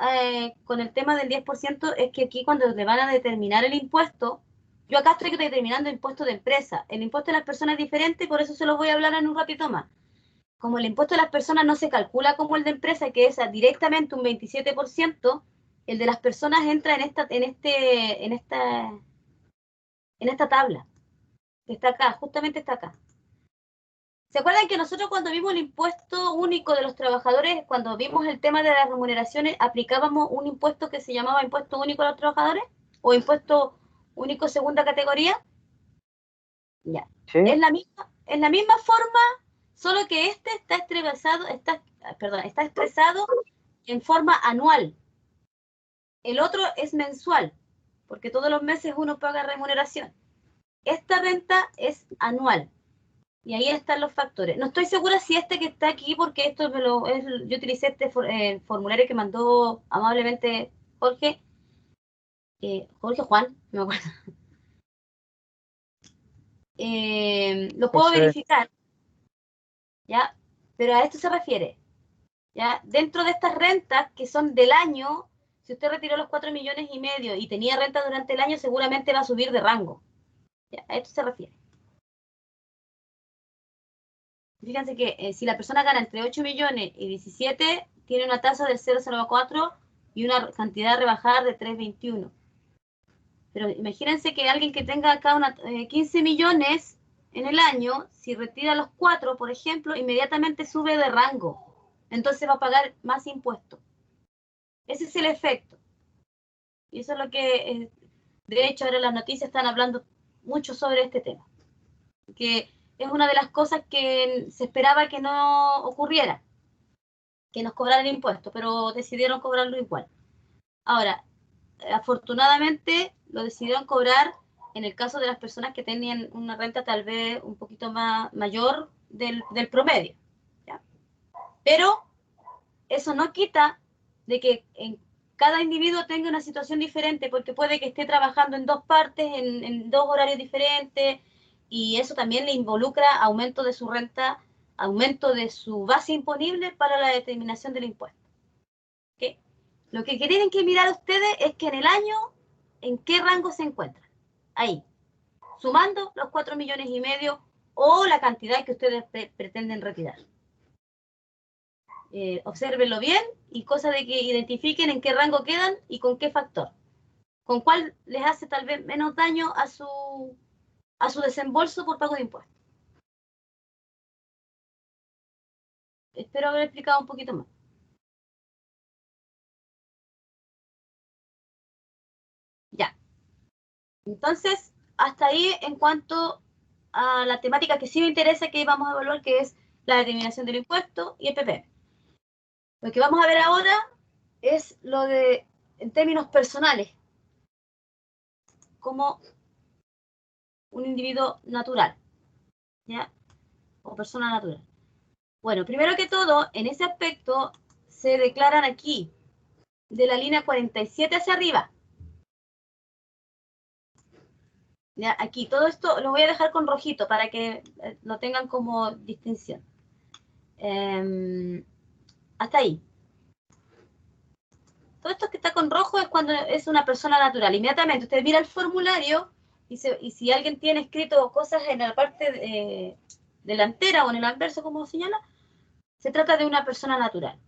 [SPEAKER 1] con el tema del 10% es que aquí cuando le van a determinar el impuesto, yo acá estoy determinando el impuesto de empresa. El impuesto de las personas es diferente y por eso se los voy a hablar en un ratito más. Como el impuesto de las personas no se calcula como el de empresa, que es directamente un 27%, el de las personas entra en esta tabla, que está acá, justamente está acá. ¿Se acuerdan que nosotros cuando vimos el impuesto único de los trabajadores, cuando vimos el tema de las remuneraciones, aplicábamos un impuesto que se llamaba impuesto único a los trabajadores o impuesto único segunda categoría? Ya.
[SPEAKER 3] ¿Sí?
[SPEAKER 1] Es la misma forma, solo que este está expresado en forma anual. El otro es mensual, porque todos los meses uno paga remuneración. Esta renta es anual. Y ahí están los factores. No estoy segura si este que está aquí, porque yo utilicé este formulario que mandó amablemente Jorge. Jorge Juan, no me acuerdo. Lo puedo
[SPEAKER 5] José,
[SPEAKER 1] verificar, ¿ya? Pero a esto se refiere, ¿ya? Dentro de estas rentas que son del año, si usted retiró los 4,5 millones y tenía renta durante el año, seguramente va a subir de rango. ¿Ya? A esto se refiere. Fíjense que si la persona gana entre 8 millones y 17, tiene una tasa del 0,04 y una cantidad rebajada de 3,21. Pero imagínense que alguien que tenga acá 15 millones en el año, si retira los 4, por ejemplo, inmediatamente sube de rango. Entonces va a pagar más impuestos. Ese es el efecto. Y eso es lo que, de hecho, ahora las noticias están hablando mucho sobre este tema, que es una de las cosas que se esperaba que no ocurriera, que nos cobraran impuestos, pero decidieron cobrarlo igual. Ahora, afortunadamente lo decidieron cobrar en el caso de las personas que tenían una renta tal vez un poquito más mayor del promedio, ¿ya? Pero eso no quita de que en cada individuo tenga una situación diferente, porque puede que esté trabajando en dos partes, en dos horarios diferentes, y eso también le involucra aumento de su renta, aumento de su base imponible para la determinación del impuesto. ¿Okay? Lo que tienen que mirar ustedes es que en el año, ¿en qué rango se encuentran? Ahí, sumando los 4,5 millones o la cantidad que ustedes pretenden retirar. Obsérvenlo bien y cosa de que identifiquen en qué rango quedan y con qué factor. Con cuál les hace tal vez menos daño a su desembolso por pago de impuestos. Espero haber explicado un poquito más. Ya. Entonces, hasta ahí en cuanto a la temática que sí me interesa que vamos a evaluar, que es la determinación del impuesto y el PPM. Lo que vamos a ver ahora es lo de, en términos personales, como un individuo natural, ¿ya? O persona natural. Bueno, primero que todo, en ese aspecto se declaran aquí, de la línea 47 hacia arriba. ¿Ya? Aquí, todo esto lo voy a dejar con rojito para que lo tengan como distinción. Hasta ahí. Todo esto que está con rojo es cuando es una persona natural. Inmediatamente usted mira el formulario y si alguien tiene escrito cosas en la parte delantera o en el anverso, como señala, se trata de una persona natural.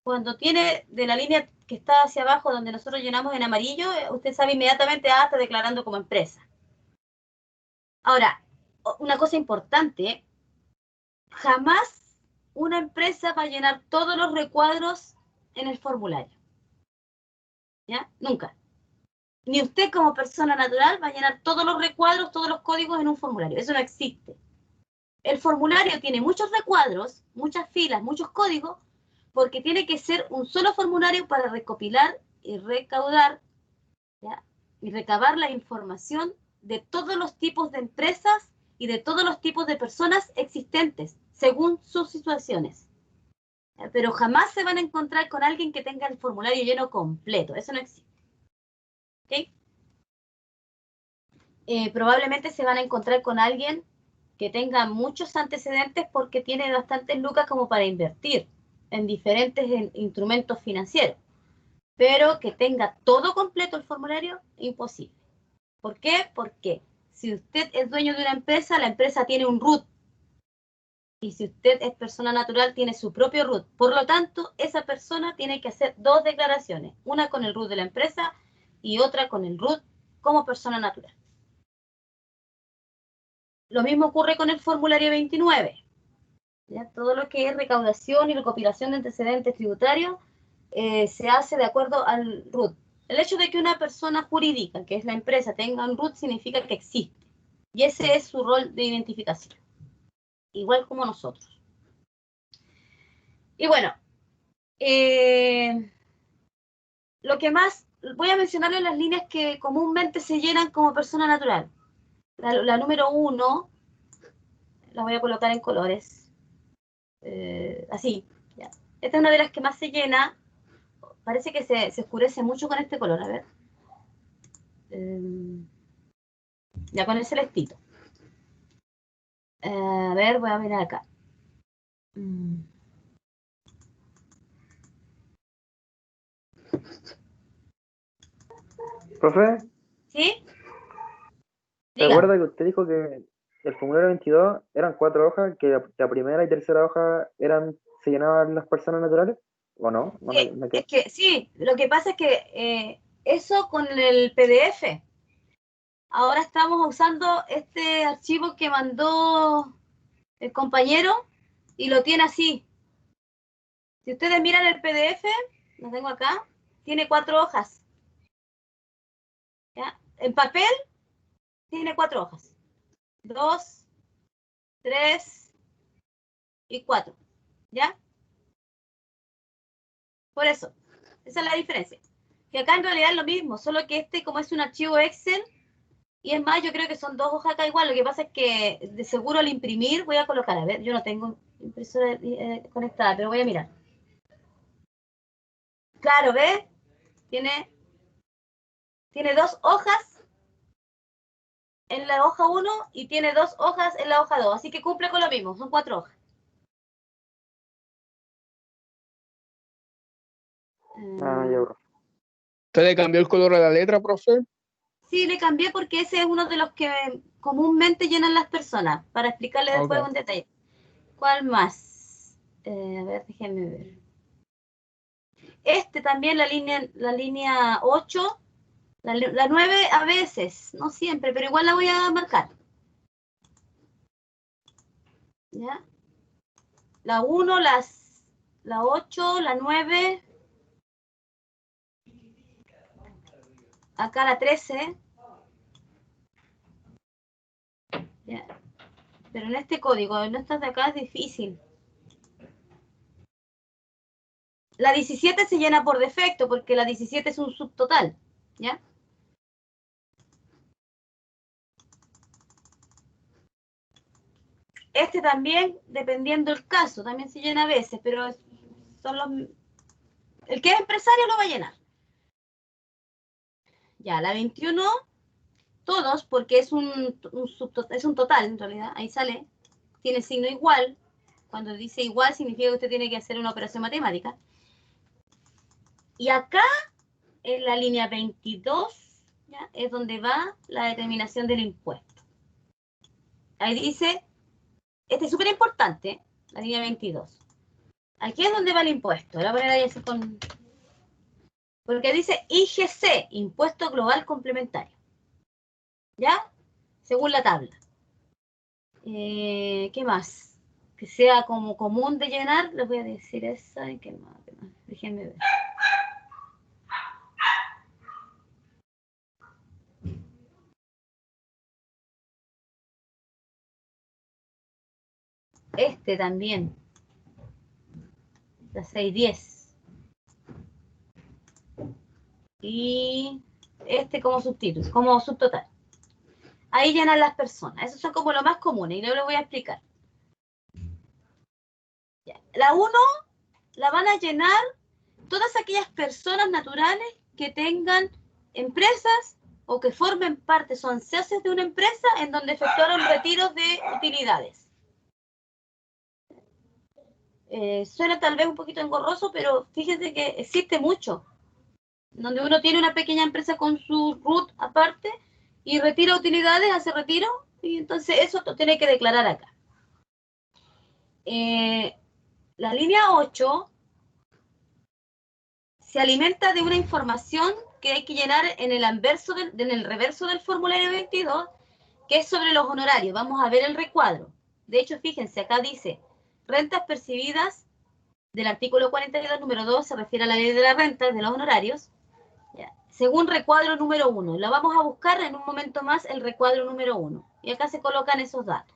[SPEAKER 1] Cuando tiene de la línea que está hacia abajo, donde nosotros llenamos en amarillo, usted sabe inmediatamente, está declarando como empresa. Ahora, una cosa importante, jamás una empresa va a llenar todos los recuadros en el formulario. ¿Ya? Nunca. Ni usted como persona natural va a llenar todos los recuadros, todos los códigos en un formulario. Eso no existe. El formulario tiene muchos recuadros, muchas filas, muchos códigos, porque tiene que ser un solo formulario para recopilar y recaudar, ¿ya? Y recabar la información de todos los tipos de empresas y de todos los tipos de personas existentes, según sus situaciones. Pero jamás se van a encontrar con alguien que tenga el formulario lleno completo. Eso no existe. ¿Okay? Probablemente se van a encontrar con alguien que tenga muchos antecedentes porque tiene bastantes lucas como para invertir en diferentes instrumentos financieros. Pero que tenga todo completo el formulario, imposible. ¿Por qué? Porque si usted es dueño de una empresa, la empresa tiene un RUT. Y si usted es persona natural, tiene su propio RUT. Por lo tanto, esa persona tiene que hacer dos declaraciones. Una con el RUT de la empresa y otra con el RUT como persona natural. Lo mismo ocurre con el formulario 29. ¿Ya? Todo lo que es recaudación y recopilación de antecedentes tributarios se hace de acuerdo al RUT. El hecho de que una persona jurídica, que es la empresa, tenga un RUT significa que existe. Y ese es su rol de identificación. Igual como nosotros. Y bueno, lo que más, voy a mencionarles las líneas que comúnmente se llenan como persona natural. La número 1, la voy a colocar en colores. Así, ya. Esta es una de las que más se llena. Parece que se oscurece mucho con este color, a ver. Ya con el celestito. A ver, voy a mirar acá.
[SPEAKER 3] Profe,
[SPEAKER 1] ¿Sí?
[SPEAKER 3] ¿te
[SPEAKER 1] Diga.
[SPEAKER 3] acuerdas que usted dijo que el formulario 22 eran 4 hojas, que la primera y tercera hoja se llenaban las personas naturales? ¿O no?
[SPEAKER 1] Es que sí, lo que pasa es que eso con el PDF. Ahora estamos usando este archivo que mandó el compañero y lo tiene así. Si ustedes miran el PDF, lo tengo acá, tiene 4 hojas. ¿Ya? En papel tiene 4 hojas. 2, 3 y 4. ¿Ya? Por eso, esa es la diferencia. Que acá en realidad es lo mismo, solo que este, como es un archivo Excel, y es más, yo creo que son 2 hojas acá igual. Lo que pasa es que de seguro al imprimir voy a colocar, a ver, yo no tengo impresora conectada, pero voy a mirar. Claro, ¿ves? Tiene 2 hojas en la hoja 1 y tiene 2 hojas en la hoja 2. Así que cumple con lo mismo, son 4 hojas.
[SPEAKER 3] Ya, bro.
[SPEAKER 5] ¿Usted le cambió el color a la letra, profe?
[SPEAKER 1] Sí, le cambié porque ese es uno de los que comúnmente llenan las personas, para explicarle después
[SPEAKER 5] Ok.
[SPEAKER 1] un detalle. ¿Cuál más? A ver, déjenme ver. Este también, la línea 8, la 9 a veces, no siempre, pero igual la voy a marcar. ¿Ya? La 1, la 8, la 9, acá la 13. ¿Ya? Pero en este código, en estas de acá es difícil. La 17 se llena por defecto, porque la 17 es un subtotal. ¿Ya? Este también, dependiendo del caso, también se llena a veces, pero son los... El que es empresario lo va a llenar. Ya, la 21, todos, porque es un total en realidad, ahí sale, tiene signo igual. Cuando dice igual significa que usted tiene que hacer una operación matemática. Y acá, en la línea 22, ¿ya? Es donde va la determinación del impuesto. Ahí dice, este es súper importante, la línea 22. Aquí es donde va el impuesto. Voy a poner ahí así con... Porque dice IGC, Impuesto Global Complementario. ¿Ya? Según la tabla. ¿Qué más? Que sea como común de llenar, les voy a decir esa. ¿Qué más? Déjenme ver. Este también. La 610. Y este como subtítulo, como subtotal. Ahí llenan las personas. Esos son como lo más comunes y luego lo voy a explicar. Ya. La 1 la van a llenar todas aquellas personas naturales que tengan empresas o que formen parte, son socios de una empresa en donde efectuaron retiros de utilidades. Suena tal vez un poquito engorroso, pero fíjense que existe mucho, donde uno tiene una pequeña empresa con su RUT aparte y retira utilidades, hace retiro, y entonces eso tiene que declarar acá. La línea 8 se alimenta de una información que hay que llenar en el reverso del formulario 22, que es sobre los honorarios. Vamos a ver el recuadro. De hecho, fíjense, acá dice, rentas percibidas del artículo 42, número 2, se refiere a la ley de la renta, de los honorarios, ya, según recuadro número 1. La vamos a buscar en un momento más, el recuadro número 1. Y acá se colocan esos datos.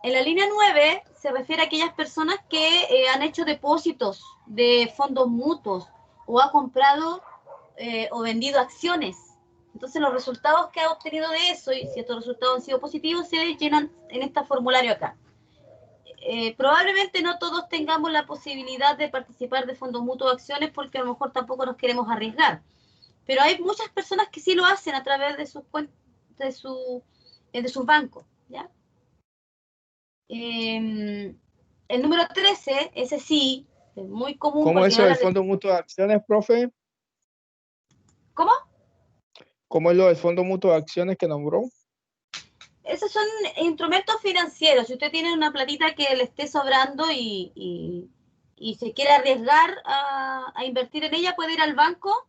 [SPEAKER 1] En la línea 9 se refiere a aquellas personas que han hecho depósitos de fondos mutuos o ha comprado o vendido acciones. Entonces los resultados que ha obtenido de eso, y si estos resultados han sido positivos, se llenan en este formulario acá. Probablemente no todos tengamos la posibilidad de participar de fondos mutuos o acciones porque a lo mejor tampoco nos queremos arriesgar. Pero hay muchas personas que sí lo hacen a través de sus cuentas, de sus bancos, ¿ya? El número 13, ese sí, es muy común
[SPEAKER 5] ¿Cómo
[SPEAKER 1] porque
[SPEAKER 5] es lo
[SPEAKER 1] habla
[SPEAKER 5] del
[SPEAKER 1] de...
[SPEAKER 5] Fondo Mutuo de Acciones, profe?
[SPEAKER 1] ¿Cómo?
[SPEAKER 5] ¿Cómo es lo del Fondo Mutuo de Acciones que nombró?
[SPEAKER 1] Esos son instrumentos financieros. Si usted tiene una platita que le esté sobrando y se quiere arriesgar a invertir en ella, puede ir al banco.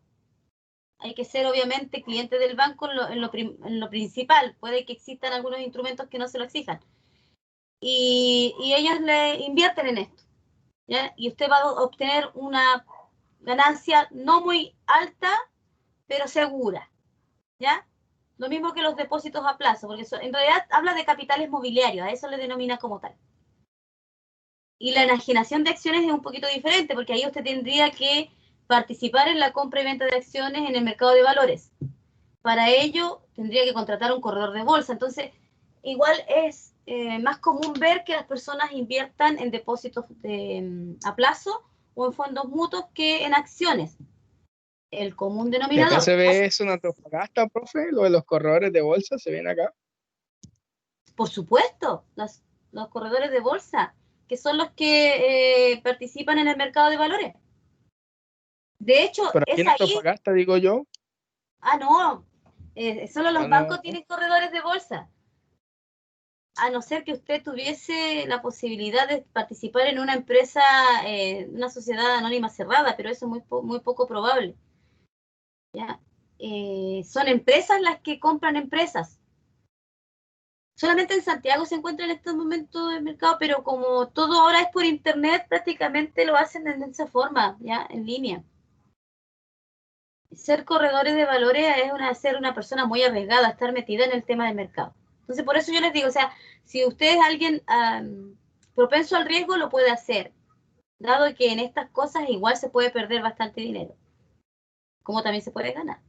[SPEAKER 1] Hay que ser obviamente cliente del banco en lo principal. Puede que existan algunos instrumentos que no se lo exijan. Y ellos le invierten en esto, ¿ya? Y usted va a obtener una ganancia no muy alta, pero segura, ¿ya? Lo mismo que los depósitos a plazo, porque en realidad habla de capitales mobiliarios, a eso le denomina como tal. Y la enajenación de acciones es un poquito diferente, porque ahí usted tendría que participar en la compra y venta de acciones en el mercado de valores. Para ello, tendría que contratar un corredor de bolsa. Entonces, igual es más común ver que las personas inviertan en depósitos a plazo o en fondos mutuos que en acciones. El común
[SPEAKER 5] Y acá
[SPEAKER 1] denominador.
[SPEAKER 5] se ve eso en Antofagasta, profe, lo de los corredores de bolsa, se ven acá.
[SPEAKER 1] Por supuesto, los corredores de bolsa, que son los que participan en el mercado de valores. De hecho,
[SPEAKER 5] Pero aquí
[SPEAKER 1] es
[SPEAKER 5] en
[SPEAKER 1] ahí.
[SPEAKER 5] Antofagasta, digo yo.
[SPEAKER 1] Ah, no. Solo los bancos
[SPEAKER 5] No.
[SPEAKER 1] tienen corredores de bolsa. A no ser que usted tuviese la posibilidad de participar en una empresa, una sociedad anónima cerrada, pero eso es muy poco probable. ¿Ya? Son empresas las que compran empresas. Solamente en Santiago se encuentra en estos momentos el mercado, pero como todo ahora es por internet, prácticamente lo hacen de esa forma, ya en línea. Ser corredores de valores es ser una persona muy arriesgada, estar metida en el tema del mercado. Entonces, por eso yo les digo, o sea, si usted es alguien propenso al riesgo, lo puede hacer, dado que en estas cosas igual se puede perder bastante dinero, como también se puede ganar.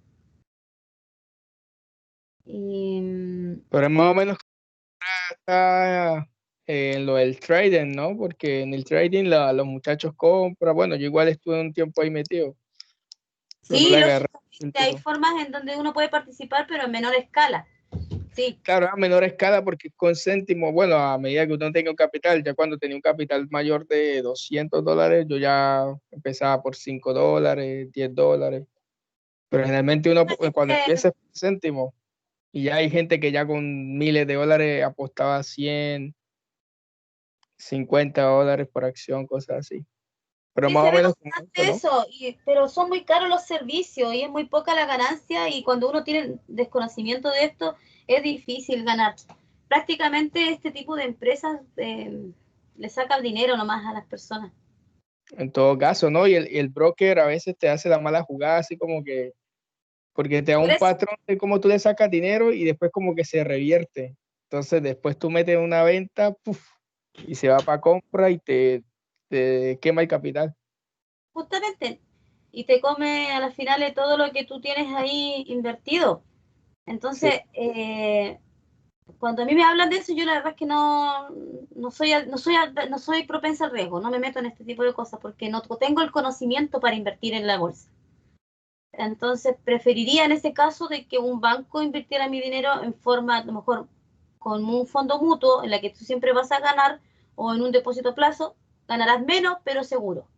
[SPEAKER 5] Pero es más o menos está en lo del trading, ¿no? Porque en el trading los muchachos compran. Bueno, yo igual estuve un tiempo ahí metido. Pero no
[SPEAKER 1] Sí,
[SPEAKER 5] le agarré el
[SPEAKER 1] lógicamente hay
[SPEAKER 5] tiro.
[SPEAKER 1] formas en donde uno puede participar, pero en menor escala. Sí,
[SPEAKER 5] Claro, a menor escala porque con céntimos, bueno, a medida que uno tenga un capital, ya cuando tenía un capital mayor de $200, yo ya empezaba por $5, $10. Pero generalmente uno cuando empieza es por céntimos y ya hay gente que ya con miles de dólares apostaba 100, $50 por acción, cosas así. Pero
[SPEAKER 1] sí
[SPEAKER 5] más
[SPEAKER 1] se
[SPEAKER 5] o
[SPEAKER 1] ve
[SPEAKER 5] menos como
[SPEAKER 1] bastante
[SPEAKER 5] esto, ¿no?
[SPEAKER 1] eso, pero son muy caros los servicios y es muy poca la ganancia y cuando uno tiene desconocimiento de esto es difícil ganar. Prácticamente este tipo de empresas le saca el dinero nomás a las personas.
[SPEAKER 5] En todo caso, ¿no? Y el broker a veces te hace la mala jugada, así como que, porque te da
[SPEAKER 1] Por
[SPEAKER 5] un
[SPEAKER 1] eso,
[SPEAKER 5] patrón de cómo tú le sacas dinero y después como que se revierte. Entonces después tú metes una venta, ¡puf! Y se va para compra y te quema el capital.
[SPEAKER 1] justamente, y te come a las finales todo lo que tú tienes ahí invertido.
[SPEAKER 5] Sí.
[SPEAKER 1] Entonces, cuando a mí me hablan de eso, yo la verdad es que no soy propensa al riesgo, no me meto en este tipo de cosas porque no tengo el conocimiento para invertir en la bolsa. Entonces, preferiría en ese caso de que un banco invirtiera mi dinero en forma, a lo mejor, con un fondo mutuo en la que tú siempre vas a ganar o en un depósito a plazo, ganarás menos, pero seguro.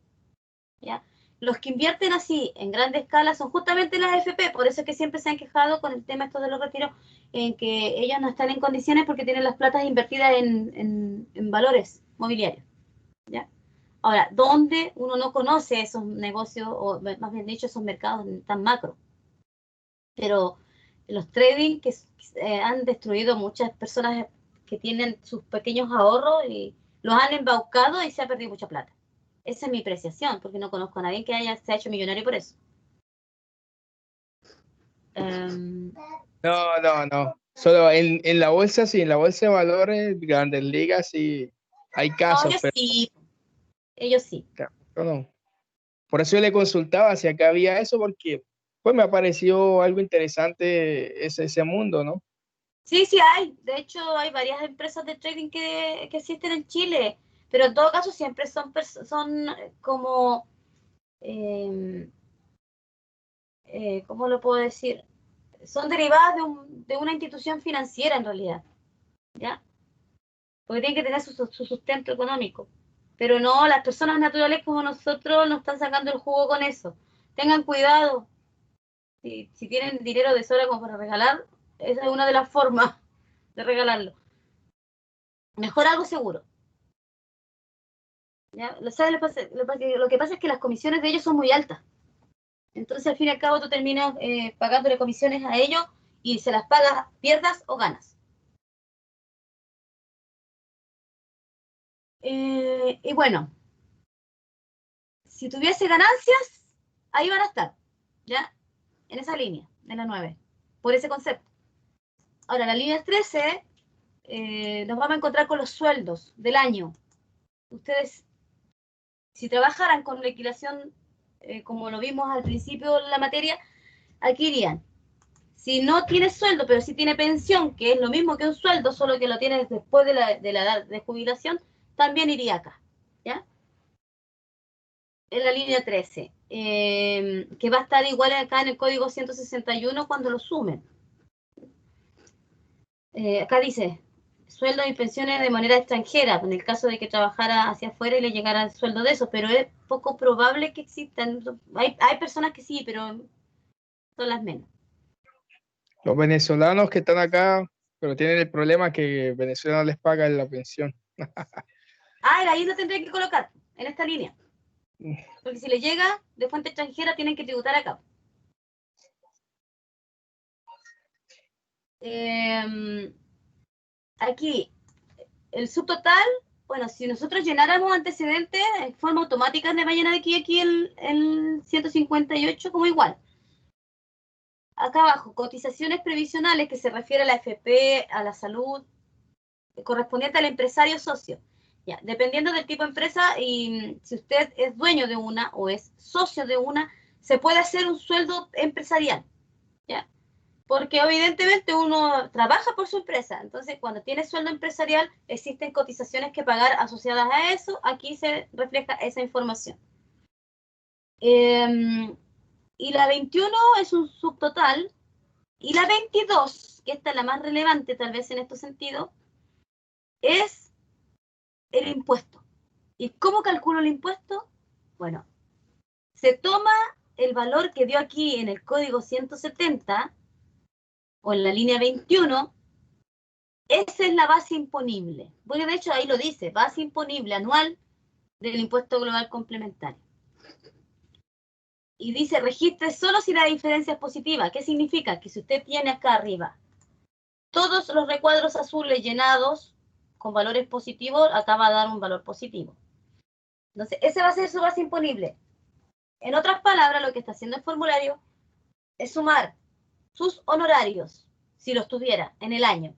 [SPEAKER 1] ¿Ya? Los que invierten así en grande escala son justamente las AFP, por eso es que siempre se han quejado con el tema esto de los retiros, en que ellos no están en condiciones porque tienen las platas invertidas en valores mobiliarios. ¿Ya? Ahora, ¿dónde uno no conoce esos negocios, o más bien dicho, esos mercados tan macro? Pero los trading que han destruido muchas personas que tienen sus pequeños ahorros y los han embaucado y se ha perdido mucha plata. Esa es mi apreciación, porque no conozco a nadie que se ha hecho millonario por eso.
[SPEAKER 5] No. Solo en la bolsa, sí, en la bolsa de valores, grandes ligas, sí, hay
[SPEAKER 1] No,
[SPEAKER 5] casos, pero
[SPEAKER 1] ellos sí.
[SPEAKER 5] no. Por eso yo le consultaba si acá había eso, porque pues me pareció algo interesante ese mundo, ¿no?
[SPEAKER 1] Sí, sí hay. De hecho, hay varias empresas de trading que existen en Chile, pero en todo caso siempre son como, ¿cómo lo puedo decir? Son derivadas de una institución financiera en realidad, ¿ya? Porque tienen que tener su sustento económico. Pero no, las personas naturales como nosotros no están sacando el jugo con eso. Tengan cuidado. Si tienen dinero de sobra como para regalar, esa es una de las formas de regalarlo. Mejor algo seguro. ¿Ya? ¿Sabes? Lo que pasa es que las comisiones de ellos son muy altas. Entonces, al fin y al cabo, tú terminas pagándole comisiones a ellos y se las pagas, pierdas o ganas. Y bueno, si tuviese ganancias, ahí van a estar, ¿ya? En esa línea, en la 9, por ese concepto. Ahora, la línea 13, nos vamos a encontrar con los sueldos del año. Ustedes, si trabajaran con liquidación, como lo vimos al principio de la materia, aquí irían. Si no tiene sueldo, pero sí tiene pensión, que es lo mismo que un sueldo, solo que lo tienes después de la edad de jubilación, también iría acá, ¿ya? En la línea 13, que va a estar igual acá en el código 161 cuando lo sumen. Acá dice, sueldos y pensiones de manera extranjera, en el caso de que trabajara hacia afuera y le llegara el sueldo de eso, pero es poco probable que existan. Hay personas que sí, pero son las menos.
[SPEAKER 5] Los venezolanos que están acá, pero tienen el problema que Venezuela no les paga la pensión.
[SPEAKER 1] Ahí lo tendré que colocar, en esta línea. Porque si le llega de fuente extranjera, tienen que tributar acá. Aquí, el subtotal, bueno, si nosotros llenáramos antecedentes, en forma automática me va a llenar aquí el 158 como igual. Acá abajo, cotizaciones previsionales, que se refiere a la AFP, a la salud, correspondiente al empresario socio. Ya, dependiendo del tipo de empresa y si usted es dueño de una o es socio de una, se puede hacer un sueldo empresarial, ¿ya? Porque evidentemente uno trabaja por su empresa, entonces cuando tiene sueldo empresarial existen cotizaciones que pagar asociadas a eso, aquí se refleja esa información. Y la 21 es un subtotal, y la 22, que esta es la más relevante tal vez en este sentido, es el impuesto. ¿Y cómo calculo el impuesto? Bueno, se toma el valor que dio aquí en el código 170 o en la línea 21, esa es la base imponible. Porque de hecho ahí lo dice, base imponible anual del impuesto global complementario. Y dice, registre solo si la diferencia es positiva. ¿Qué significa? Que si usted tiene acá arriba todos los recuadros azules llenados con valores positivos, acá va a dar un valor positivo. Entonces, ese va a ser su base imponible. En otras palabras, lo que está haciendo el formulario es sumar sus honorarios, si los tuviera en el año,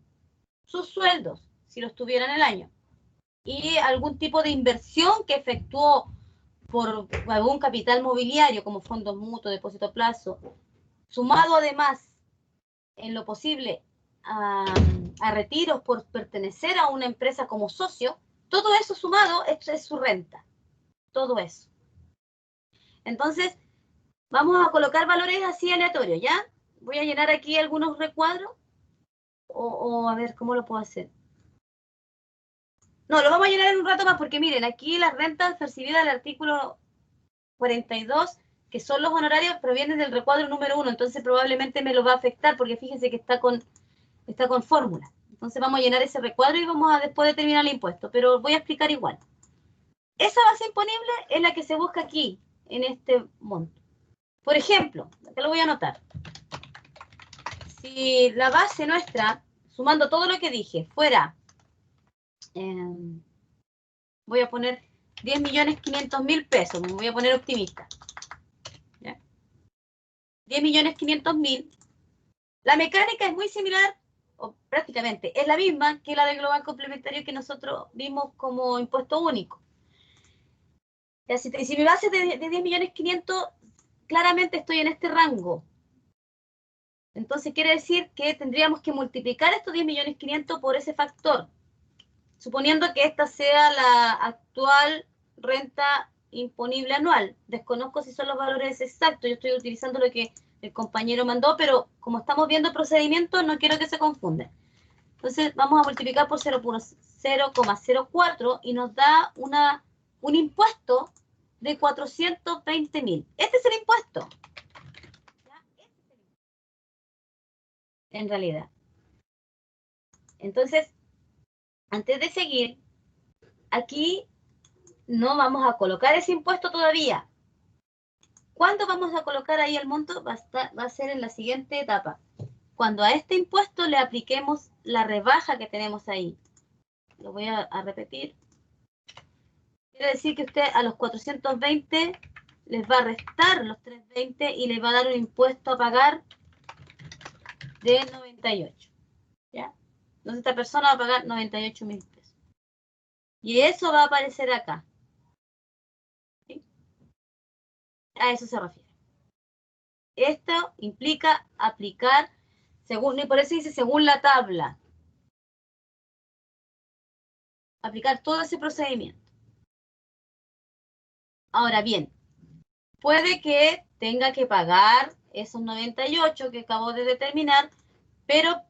[SPEAKER 1] sus sueldos, si los tuviera en el año, y algún tipo de inversión que efectuó por algún capital mobiliario, como fondos mutuos, depósito a plazo, sumado además, en lo posible, a retiros por pertenecer a una empresa como socio, todo eso sumado es su renta, todo eso. Entonces, vamos a colocar valores así aleatorios, ¿ya? Voy a llenar aquí algunos recuadros, o a ver, ¿cómo lo puedo hacer? No, lo vamos a llenar en un rato más, porque miren, aquí las rentas percibidas del artículo 42, que son los honorarios, provienen del recuadro número 1, entonces probablemente me lo va a afectar, porque fíjense que está con fórmula. Entonces vamos a llenar ese recuadro y vamos a después determinar el impuesto, pero voy a explicar igual. Esa base imponible es la que se busca aquí, en este monto. Por ejemplo, acá lo voy a anotar. Si la base nuestra, sumando todo lo que dije, fuera, voy a poner 10.500.000 pesos, me voy a poner optimista. ¿Ya? 10.500.000. La mecánica es muy similar, o prácticamente es la misma que la del global complementario que nosotros vimos como impuesto único. Ya, si mi base es de 10.500.000, claramente estoy en este rango. Entonces quiere decir que tendríamos que multiplicar estos 10.500.000 por ese factor, suponiendo que esta sea la actual renta imponible anual. Desconozco si son los valores exactos, yo estoy utilizando lo que el compañero mandó, pero como estamos viendo el procedimiento, no quiero que se confunda. Entonces vamos a multiplicar por 0,04 y nos da un impuesto de 420.000. Este es el impuesto. En realidad. Entonces, antes de seguir, aquí no vamos a colocar ese impuesto todavía. ¿Cuándo vamos a colocar ahí el monto? Va a ser en la siguiente etapa. Cuando a este impuesto le apliquemos la rebaja que tenemos ahí. Lo voy a repetir. Quiere decir que usted a los 420 les va a restar los 320 y les va a dar un impuesto a pagar de 98. ¿ya? Entonces esta persona va a pagar 98.000 pesos. Y eso va a aparecer acá. ¿Sí? A eso se refiere. Esto implica aplicar, según, y por eso dice según la tabla. Aplicar todo ese procedimiento. Ahora bien, puede que tenga que pagar esos 98 que acabo de determinar, pero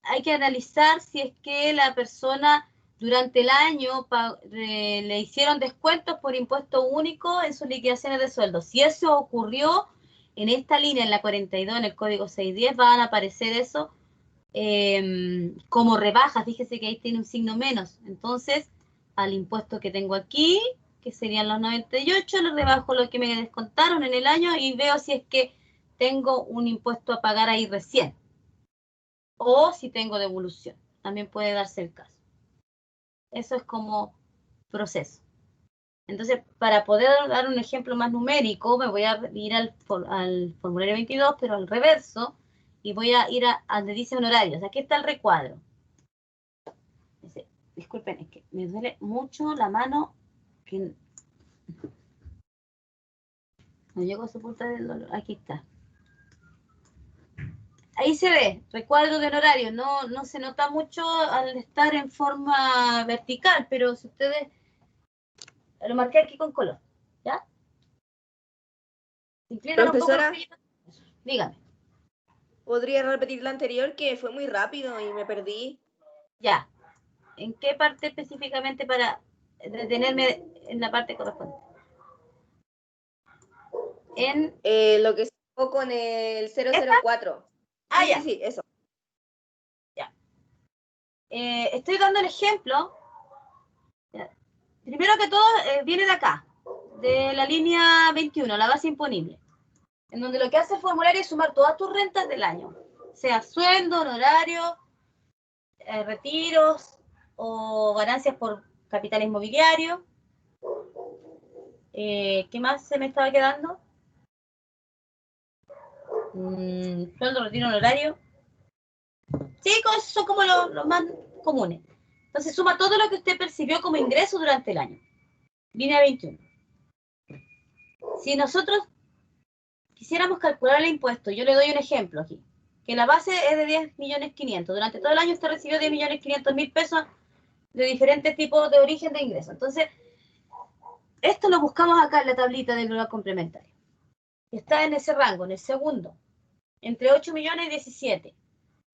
[SPEAKER 1] hay que analizar si es que la persona durante el año le hicieron descuentos por impuesto único en sus liquidaciones de sueldo. Si eso ocurrió en esta línea, en la 42, en el código 610, van a aparecer eso como rebajas. Fíjese que ahí tiene un signo menos. Entonces, al impuesto que tengo aquí, que serían los 98, le rebajo lo que me descontaron en el año y veo si es que tengo un impuesto a pagar ahí recién. O si tengo devolución. También puede darse el caso. Eso es como proceso. Entonces, para poder dar un ejemplo más numérico, me voy a ir al formulario 22, pero al reverso, y voy a ir a donde dice honorarios. Aquí está el recuadro. Disculpen, es que me duele mucho la mano, que no llego a soportar el dolor. Aquí está. Ahí se ve, recuadro de honorario. No se nota mucho al estar en forma vertical, pero si ustedes... Lo marqué aquí con color, ¿ya?
[SPEAKER 4] Profesora,
[SPEAKER 1] Dígame.
[SPEAKER 4] ¿podría repetir la anterior que fue muy rápido y me perdí?
[SPEAKER 1] Ya. ¿En qué parte específicamente para detenerme en la parte correspondiente? En...
[SPEAKER 4] Lo que sacó con el 004.
[SPEAKER 1] Ah,
[SPEAKER 4] Sí,
[SPEAKER 1] ya.
[SPEAKER 4] sí, eso.
[SPEAKER 1] Ya. Estoy dando el ejemplo. Ya. Primero que todo, viene de acá, de la línea 21, la base imponible, en donde lo que hace el formulario es sumar todas tus rentas del año, sea sueldo, honorario, retiros o ganancias por capital inmobiliario. ¿Qué más se me estaba quedando? Sueldo, retiro, honorario. Sí, esos son como los más comunes. Entonces suma todo lo que usted percibió como ingreso durante el año. Línea 21. Si nosotros quisiéramos calcular el impuesto, yo le doy un ejemplo aquí, que la base es de 10.500.000. Durante todo el año usted recibió 10.500.000 pesos de diferentes tipos de origen de ingreso. Entonces, esto lo buscamos acá en la tablita del global complementario. Está en ese rango, en el segundo, entre 8 millones y 17.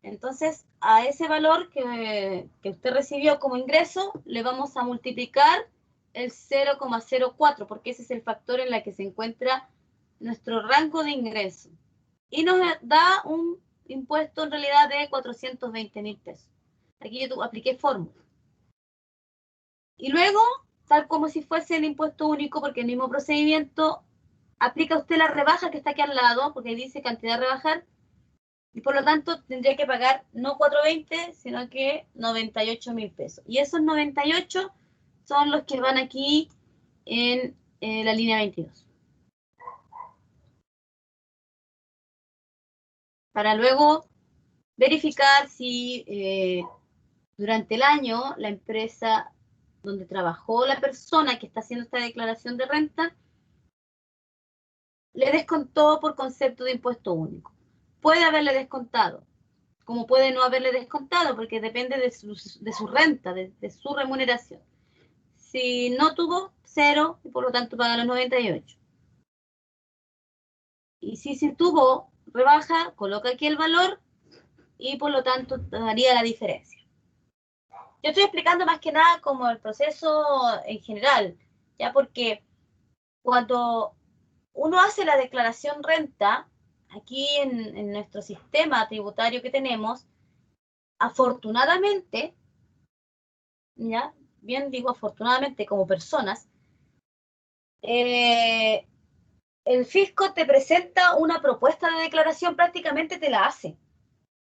[SPEAKER 1] Entonces, a ese valor que usted recibió como ingreso, le vamos a multiplicar el 0,04, porque ese es el factor en el que se encuentra nuestro rango de ingreso. Y nos da un impuesto en realidad de 420.000 pesos. Aquí yo apliqué fórmula. Y luego, tal como si fuese el impuesto único, porque el mismo procedimiento, aplica usted la rebaja que está aquí al lado, porque dice cantidad a rebajar, y por lo tanto tendría que pagar no 420, sino que 98.000 pesos. Y esos 98 son los que van aquí en la línea 22. Para luego verificar si durante el año la empresa donde trabajó la persona que está haciendo esta declaración de renta le descontó por concepto de impuesto único. Puede haberle descontado, como puede no haberle descontado, porque depende de su renta, de su remuneración. Si no tuvo, 0, y por lo tanto paga los 98. Y si tuvo rebaja, coloca aquí el valor y por lo tanto daría la diferencia. Yo estoy explicando más que nada como el proceso en general, ya, porque cuando uno hace la declaración renta, aquí en nuestro sistema tributario que tenemos, afortunadamente, ya, bien digo afortunadamente como personas, el fisco te presenta una propuesta de declaración, prácticamente te la hace.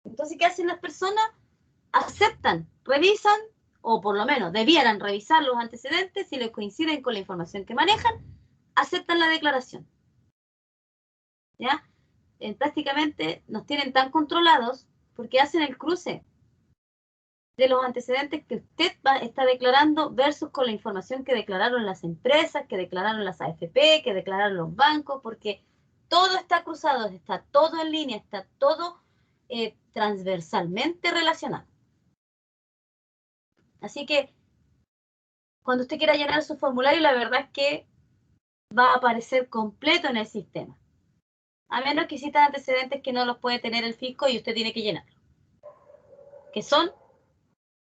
[SPEAKER 1] Entonces, ¿qué hacen las personas? Aceptan, revisan, o por lo menos debieran revisar los antecedentes, si les coinciden con la información que manejan, aceptan la declaración. ¿Ya? Prácticamente nos tienen tan controlados porque hacen el cruce. de los antecedentes que usted está declarando versus con la información que declararon las empresas, que declararon las AFP, que declararon los bancos, porque todo está cruzado, está todo en línea, está todo transversalmente relacionado. Así que cuando usted quiera llenar su formulario, la verdad es que va a aparecer completo en el sistema. A menos que existan antecedentes que no los puede tener el fisco y usted tiene que llenarlo. Que son,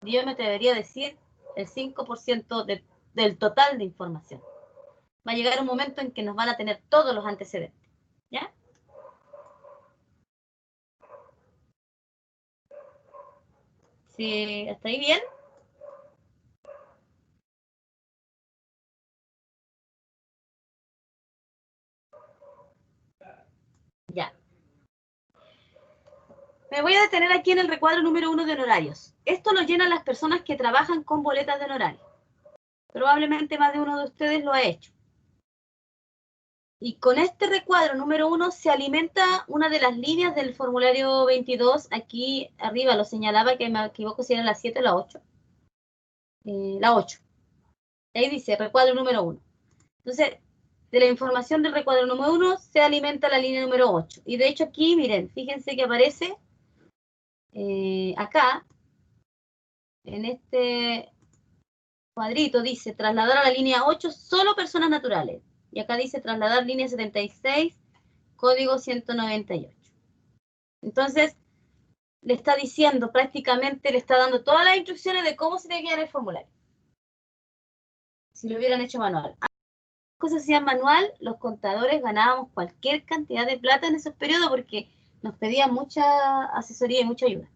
[SPEAKER 1] yo me atrevería a decir, el 5% del total de información. Va a llegar un momento en que nos van a tener todos los antecedentes. ¿Ya? ¿Sí? ¿Está ahí bien? Ya. Me voy a detener aquí en el recuadro número 1 de honorarios. Esto lo llenan las personas que trabajan con boletas de honorario. Probablemente más de uno de ustedes lo ha hecho. Y con este recuadro número 1 se alimenta una de las líneas del formulario 22. Aquí arriba lo señalaba, que me equivoco si era la 7 o la 8. La 8. Ahí dice recuadro número 1. Entonces, de la información del recuadro número 1 se alimenta la línea número 8. Y de hecho aquí, miren, fíjense que aparece acá, en este cuadrito, dice trasladar a la línea 8 solo personas naturales. Y acá dice trasladar línea 76, código 198. Entonces, le está diciendo prácticamente, le está dando todas las instrucciones de cómo se debe llenar el formulario. Si lo hubieran hecho manual. Cosas se hacían manual, los contadores ganábamos cualquier cantidad de plata en esos periodos porque nos pedían mucha asesoría y mucha ayuda.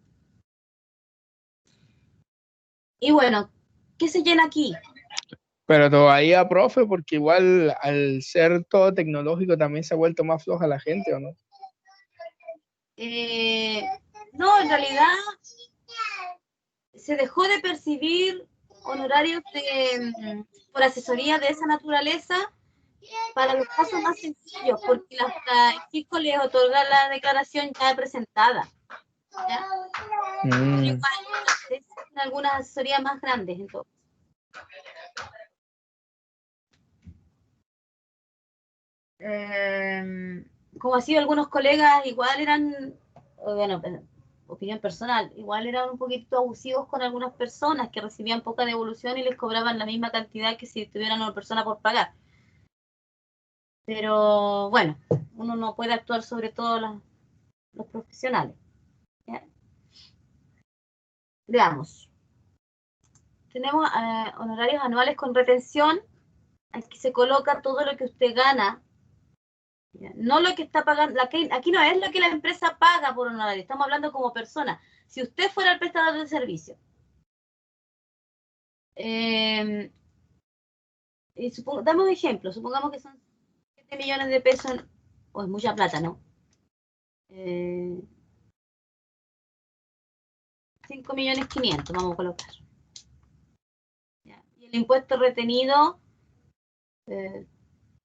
[SPEAKER 1] Y bueno, ¿qué se llena aquí?
[SPEAKER 5] Pero todavía, profe, porque igual al ser todo tecnológico también se ha vuelto más floja la gente, ¿o no?
[SPEAKER 1] No, en realidad se dejó de percibir honorarios por asesoría de esa naturaleza para los casos más sencillos, porque el fisco les otorga la declaración ya presentada. ¿Ya? Igual en algunas asesorías más grandes, entonces. Como así algunos colegas igual eran, bueno, opinión personal, igual eran un poquito abusivos con algunas personas que recibían poca devolución y les cobraban la misma cantidad que si tuvieran una persona por pagar. Pero bueno, uno no puede actuar sobre todo los profesionales. ¿Ya? Veamos. Tenemos honorarios anuales con retención. Aquí se coloca todo lo que usted gana. ¿Ya? No lo que está pagando. Aquí no es lo que la empresa paga por honorario. Estamos hablando como persona. Si usted fuera el prestador de servicio. Y damos un ejemplo. Supongamos que son 7 millones de pesos. O es mucha plata, ¿no? 5.500.000, vamos a colocar. ¿Ya? Y el impuesto retenido,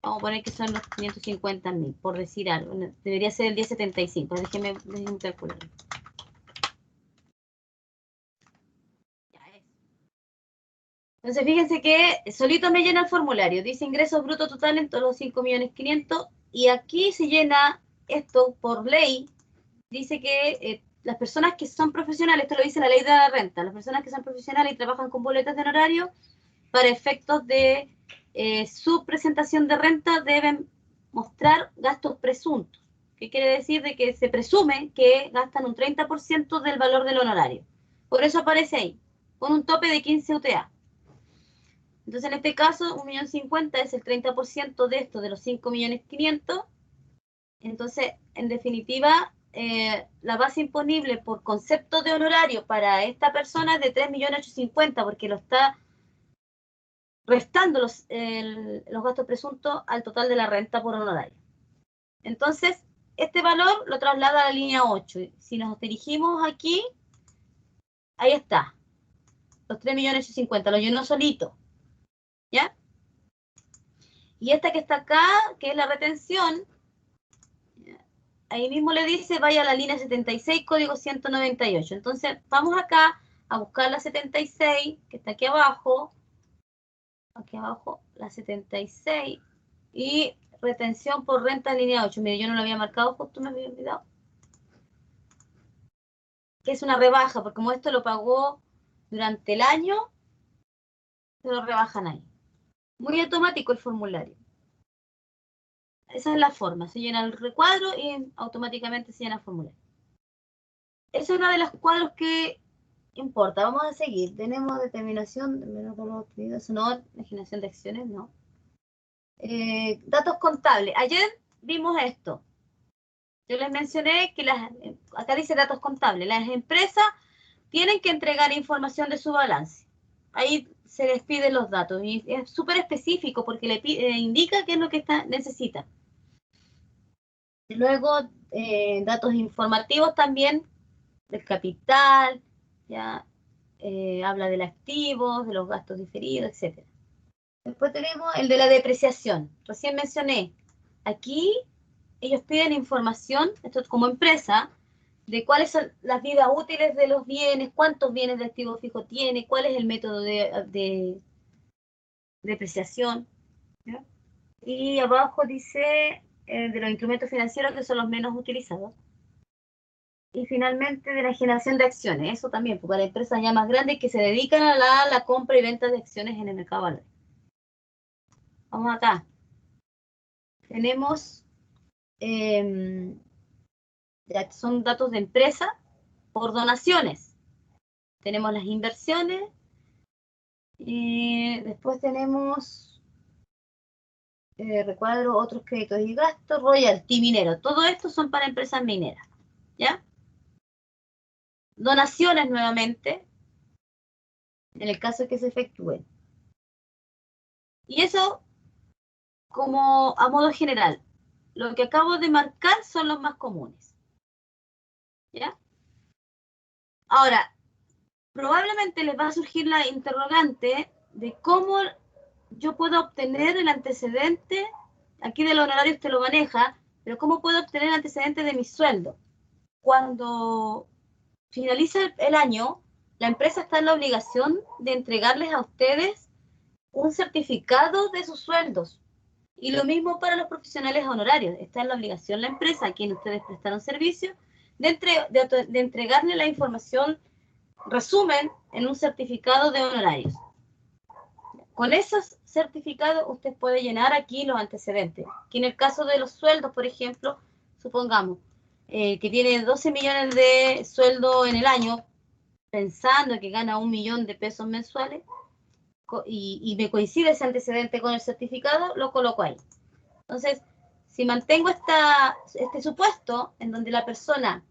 [SPEAKER 1] vamos a poner que son los 550.000, por decir algo. Debería ser el 1075. Déjenme calcular. Entonces, fíjense que solito me llena el formulario. Dice ingresos brutos totales en todos los 5.500.000. Y aquí se llena esto por ley. Dice que las personas que son profesionales, esto lo dice la ley de la renta, las personas que son profesionales y trabajan con boletas de honorario, para efectos de su presentación de renta deben mostrar gastos presuntos. ¿Qué quiere decir? De que se presume que gastan un 30% del valor del honorario. Por eso aparece ahí, con un tope de 15 UTA. Entonces, en este caso, 1.050.000 es el 30% de esto, de los 5.500.000. Entonces, en definitiva, la base imponible por concepto de honorario para esta persona es de 3.850.000, porque lo está restando los gastos presuntos al total de la renta por honorario. Entonces, este valor lo traslada a la línea 8. Si nos dirigimos aquí, ahí está. Los 3.850.000, lo llenó solito. ¿Ya? Y esta que está acá, que es la retención, ahí mismo le dice, vaya a la línea 76, código 198. Entonces, vamos acá a buscar la 76, que está aquí abajo, la 76, y retención por renta línea 8. Mire, yo no lo había marcado, justo me había olvidado. Que es una rebaja, porque como esto lo pagó durante el año, se lo rebajan ahí. Muy automático el formulario. Esa es la forma, se llena el recuadro y automáticamente se llena el formulario. Esa es una de las cuadros que importa. Vamos a seguir. Tenemos determinación, no, generación de acciones, no. Datos contables. Ayer vimos esto. Yo les mencioné que acá dice datos contables. Las empresas tienen que entregar información de su balance. Ahí se les piden los datos y es súper específico porque le indica qué es lo que necesita. Luego, datos informativos también del capital, ya habla del activo, de los gastos diferidos, etc. Después tenemos el de la depreciación. Recién mencioné, aquí ellos piden información, esto es como empresa, de cuáles son las vidas útiles de los bienes, cuántos bienes de activo fijo tiene, cuál es el método de depreciación. ¿Ya? Y abajo dice de los instrumentos financieros que son los menos utilizados. Y finalmente de la generación de acciones, eso también, porque hay empresas ya más grandes que se dedican a la compra y venta de acciones en el mercado de valores. Vamos acá. Tenemos, son datos de empresa por donaciones. Tenemos las inversiones. Y después tenemos recuadro, otros créditos y gastos, royalty minero. Todo esto son para empresas mineras. ¿Ya? Donaciones nuevamente, en el caso de que se efectúen. Y eso, como a modo general, lo que acabo de marcar son los más comunes. ¿Ya? Ahora, probablemente les va a surgir la interrogante de cómo yo puedo obtener el antecedente, aquí del honorario usted lo maneja, pero cómo puedo obtener el antecedente de mi sueldo. Cuando finaliza el año, la empresa está en la obligación de entregarles a ustedes un certificado de sus sueldos. Y lo mismo para los profesionales honorarios. Está en la obligación la empresa a quien ustedes prestaron servicio de entregarle la información, resumen, en un certificado de honorarios. Con esos certificados usted puede llenar aquí los antecedentes. Aquí en el caso de los sueldos, por ejemplo, supongamos que tiene 12 millones de sueldo en el año, pensando que gana 1 millón de pesos mensuales, y me coincide ese antecedente con el certificado, lo coloco ahí. Entonces, si mantengo este supuesto en donde la persona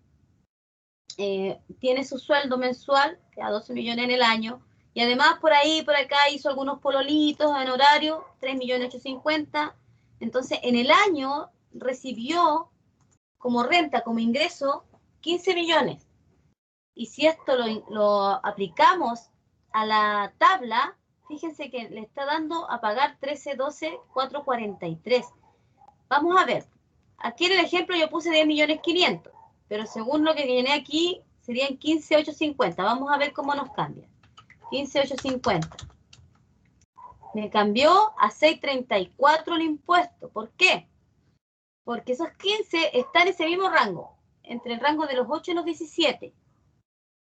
[SPEAKER 1] tiene su sueldo mensual, que a 12 millones en el año, y además por ahí, por acá hizo algunos pololitos en horario, 3.850.000, entonces en el año recibió como renta, como ingreso, 15 millones. Y si esto lo aplicamos a la tabla, fíjense que le está dando a pagar 13.12.443. Vamos a ver. Aquí en el ejemplo yo puse 10.500.000, pero según lo que llené aquí, serían 15.850. Vamos a ver cómo nos cambia. 15.850. Me cambió a 6.34 el impuesto. ¿Por qué? Porque esos 15 están en ese mismo rango, entre el rango de los 8 y los 17.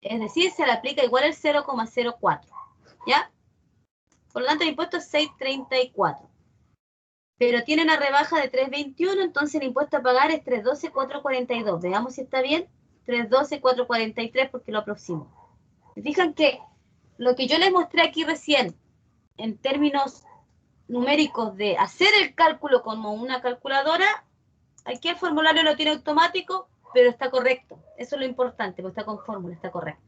[SPEAKER 1] Es decir, se le aplica igual el 0,04. ¿Ya? Por lo tanto, el impuesto es 6.34. Pero tiene una rebaja de 3.21, entonces el impuesto a pagar es 3.12.442. Veamos si está bien. 3.12.443 porque lo aproximo. ¿Se fijan que lo que yo les mostré aquí recién, en términos numéricos de hacer el cálculo como una calculadora, aquí el formulario lo tiene automático, pero está correcto. Eso es lo importante, porque está con fórmula, está correcto.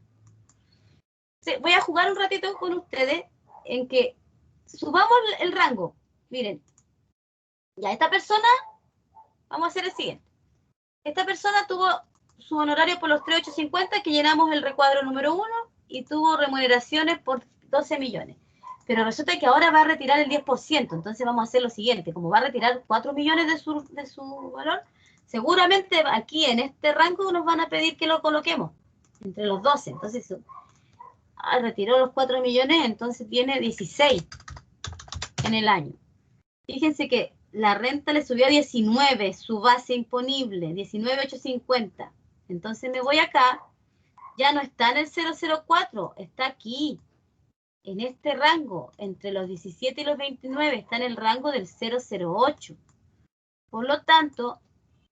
[SPEAKER 1] Entonces, voy a jugar un ratito con ustedes en que subamos el rango. Miren, ya esta persona, vamos a hacer el siguiente. Esta persona tuvo su honorario por los 3.850, que llenamos el recuadro número 1, y tuvo remuneraciones por 12 millones. Pero resulta que ahora va a retirar el 10%, entonces vamos a hacer lo siguiente. Como va a retirar 4 millones de su valor, seguramente aquí en este rango nos van a pedir que lo coloquemos entre los 12. Entonces, retiró los 4 millones, entonces tiene 16 en el año. Fíjense que la renta le subió a 19, su base imponible, 19.850. Entonces me voy acá, ya no está en el 004, está aquí, en este rango, entre los 17 y los 29, está en el rango del 008. Por lo tanto,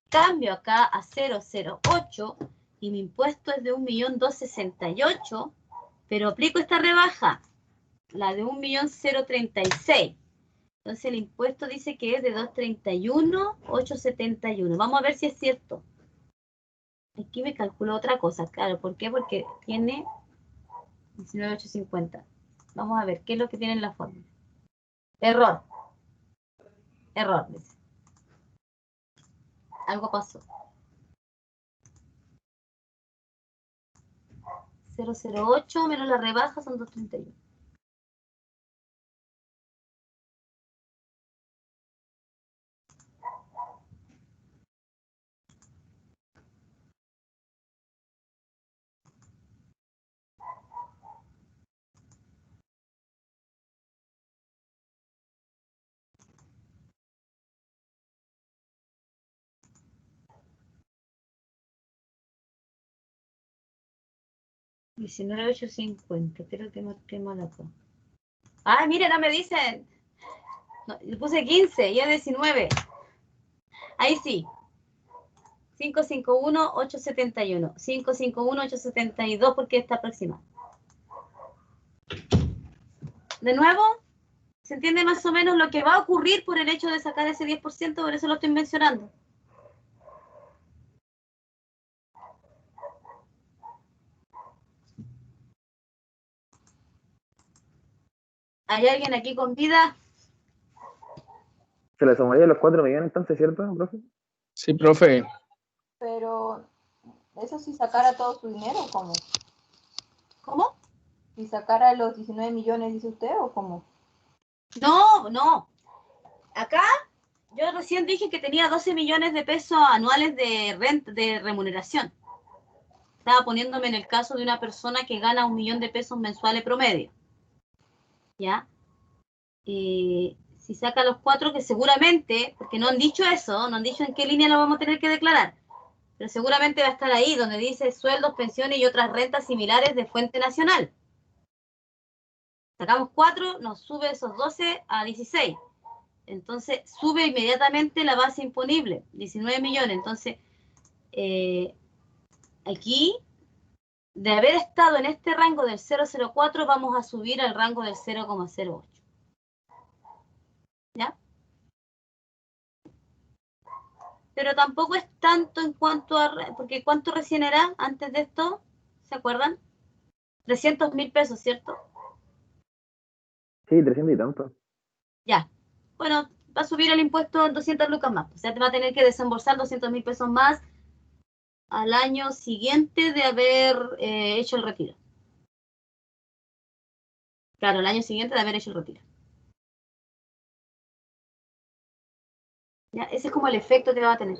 [SPEAKER 1] cambio acá a 008 y mi impuesto es de 1.268.000, pero aplico esta rebaja, la de 1.036.000. Entonces el impuesto dice que es de 231.871. Vamos a ver si es cierto. Aquí me calculó otra cosa, claro. ¿Por qué? Porque tiene 19.850. Vamos a ver qué es lo que tiene en la fórmula. Error. Error, dice. Algo pasó. 008 menos la rebaja son 231. $19.850, creo que marqué mal acá. Ay, mire, no me dicen. No, le puse 15 y es 19. Ahí sí. 551.871. 551.872 porque está aproximado. De nuevo, ¿se entiende más o menos lo que va a ocurrir por el hecho de sacar ese 10%? Por eso lo estoy mencionando. ¿Hay alguien aquí con vida?
[SPEAKER 3] Se le sumaría los 4 millones entonces, ¿cierto, profe?
[SPEAKER 5] Sí, profe.
[SPEAKER 2] Pero, ¿eso si sacara todo su dinero o cómo?
[SPEAKER 1] ¿Cómo?
[SPEAKER 2] ¿Si sacara los 19 millones, dice usted, o cómo?
[SPEAKER 1] No, no. Acá yo recién dije que tenía 12 millones de pesos anuales de renta, de remuneración. Estaba poniéndome en el caso de una persona que gana 1 millón de pesos mensuales promedio. ¿Ya? Si saca los 4, que seguramente, porque no han dicho eso, no han dicho en qué línea lo vamos a tener que declarar, pero seguramente va a estar ahí, donde dice sueldos, pensiones y otras rentas similares de fuente nacional. Sacamos 4, nos sube esos 12 a 16. Entonces, sube inmediatamente la base imponible, 19 millones. Entonces, aquí, de haber estado en este rango del 004, vamos a subir al rango del 0,08. ¿Ya? Pero tampoco es tanto en cuanto a... Porque ¿cuánto recién era antes de esto? ¿Se acuerdan? 300.000 pesos, ¿cierto?
[SPEAKER 3] Sí, 300 y tanto.
[SPEAKER 1] Ya. Bueno, va a subir el impuesto en 200 lucas más. O sea, te va a tener que desembolsar 200.000 pesos más al año siguiente de haber hecho el retiro. Claro, el año siguiente de haber hecho el retiro. ¿Ya? Ese es como el efecto que va a tener.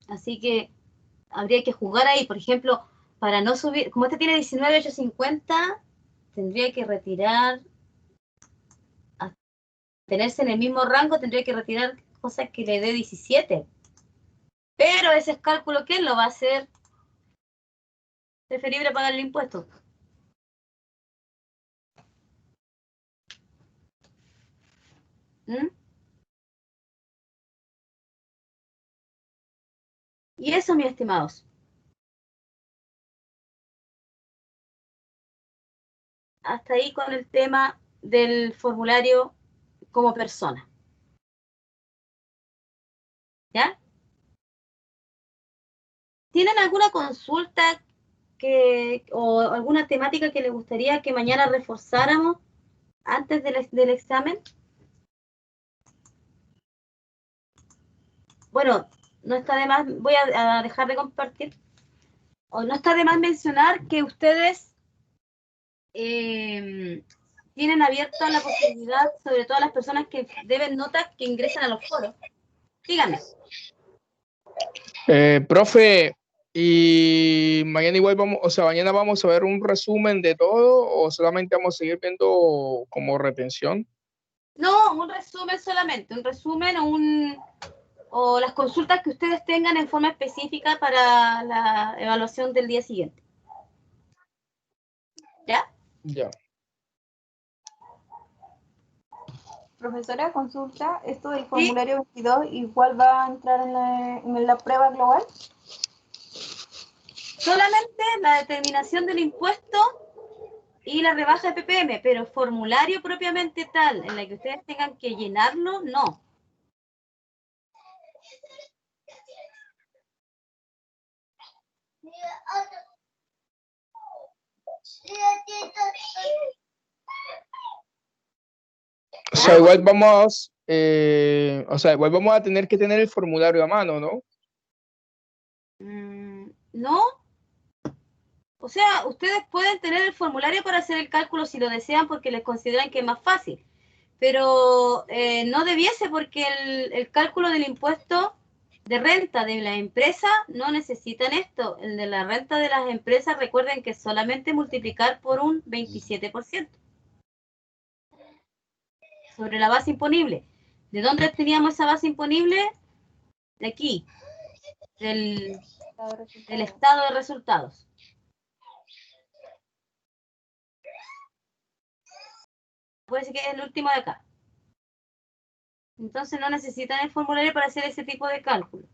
[SPEAKER 1] Así que habría que jugar ahí. Por ejemplo, para no subir, como este tiene 19.850, tendría que retirar, a tenerse en el mismo rango, tendría que retirar cosas que le dé 17. Pero ese es cálculo, ¿quién lo va a hacer? Preferible pagar el impuesto. ¿Mm? Y eso, mis estimados. Hasta ahí con el tema del formulario como persona. ¿Ya? ¿Tienen alguna consulta o alguna temática que les gustaría que mañana reforzáramos antes del examen? Bueno, no está de más, voy a dejar de compartir, o no está de más mencionar que ustedes tienen abierta la posibilidad, sobre todo las personas que deben notas, que ingresen a los foros. Díganme.
[SPEAKER 5] Profe, Y mañana igual vamos, o sea, mañana vamos a ver un resumen de todo o solamente vamos a seguir viendo como retención.
[SPEAKER 1] No, un resumen solamente, un resumen o las consultas que ustedes tengan en forma específica para la evaluación del día siguiente. ¿Ya?
[SPEAKER 5] Ya.
[SPEAKER 2] Profesora, consulta, esto del formulario 22 igual va a entrar en la prueba global.
[SPEAKER 1] Solamente la determinación del impuesto y la rebaja de ppm, pero formulario propiamente tal, en la que ustedes tengan que llenarlo, no.
[SPEAKER 5] O sea, igual vamos, igual vamos a tener que tener el formulario a mano, ¿no?
[SPEAKER 1] No. O sea, ustedes pueden tener el formulario para hacer el cálculo si lo desean porque les consideran que es más fácil, pero no debiese porque el cálculo del impuesto de renta de la empresa no necesitan esto. El de la renta de las empresas, recuerden que es solamente multiplicar por un 27% sobre la base imponible. ¿De dónde teníamos esa base imponible? De aquí, del estado de resultados. Puede ser que es el último de acá. Entonces no necesitan el formulario para hacer ese tipo de cálculo.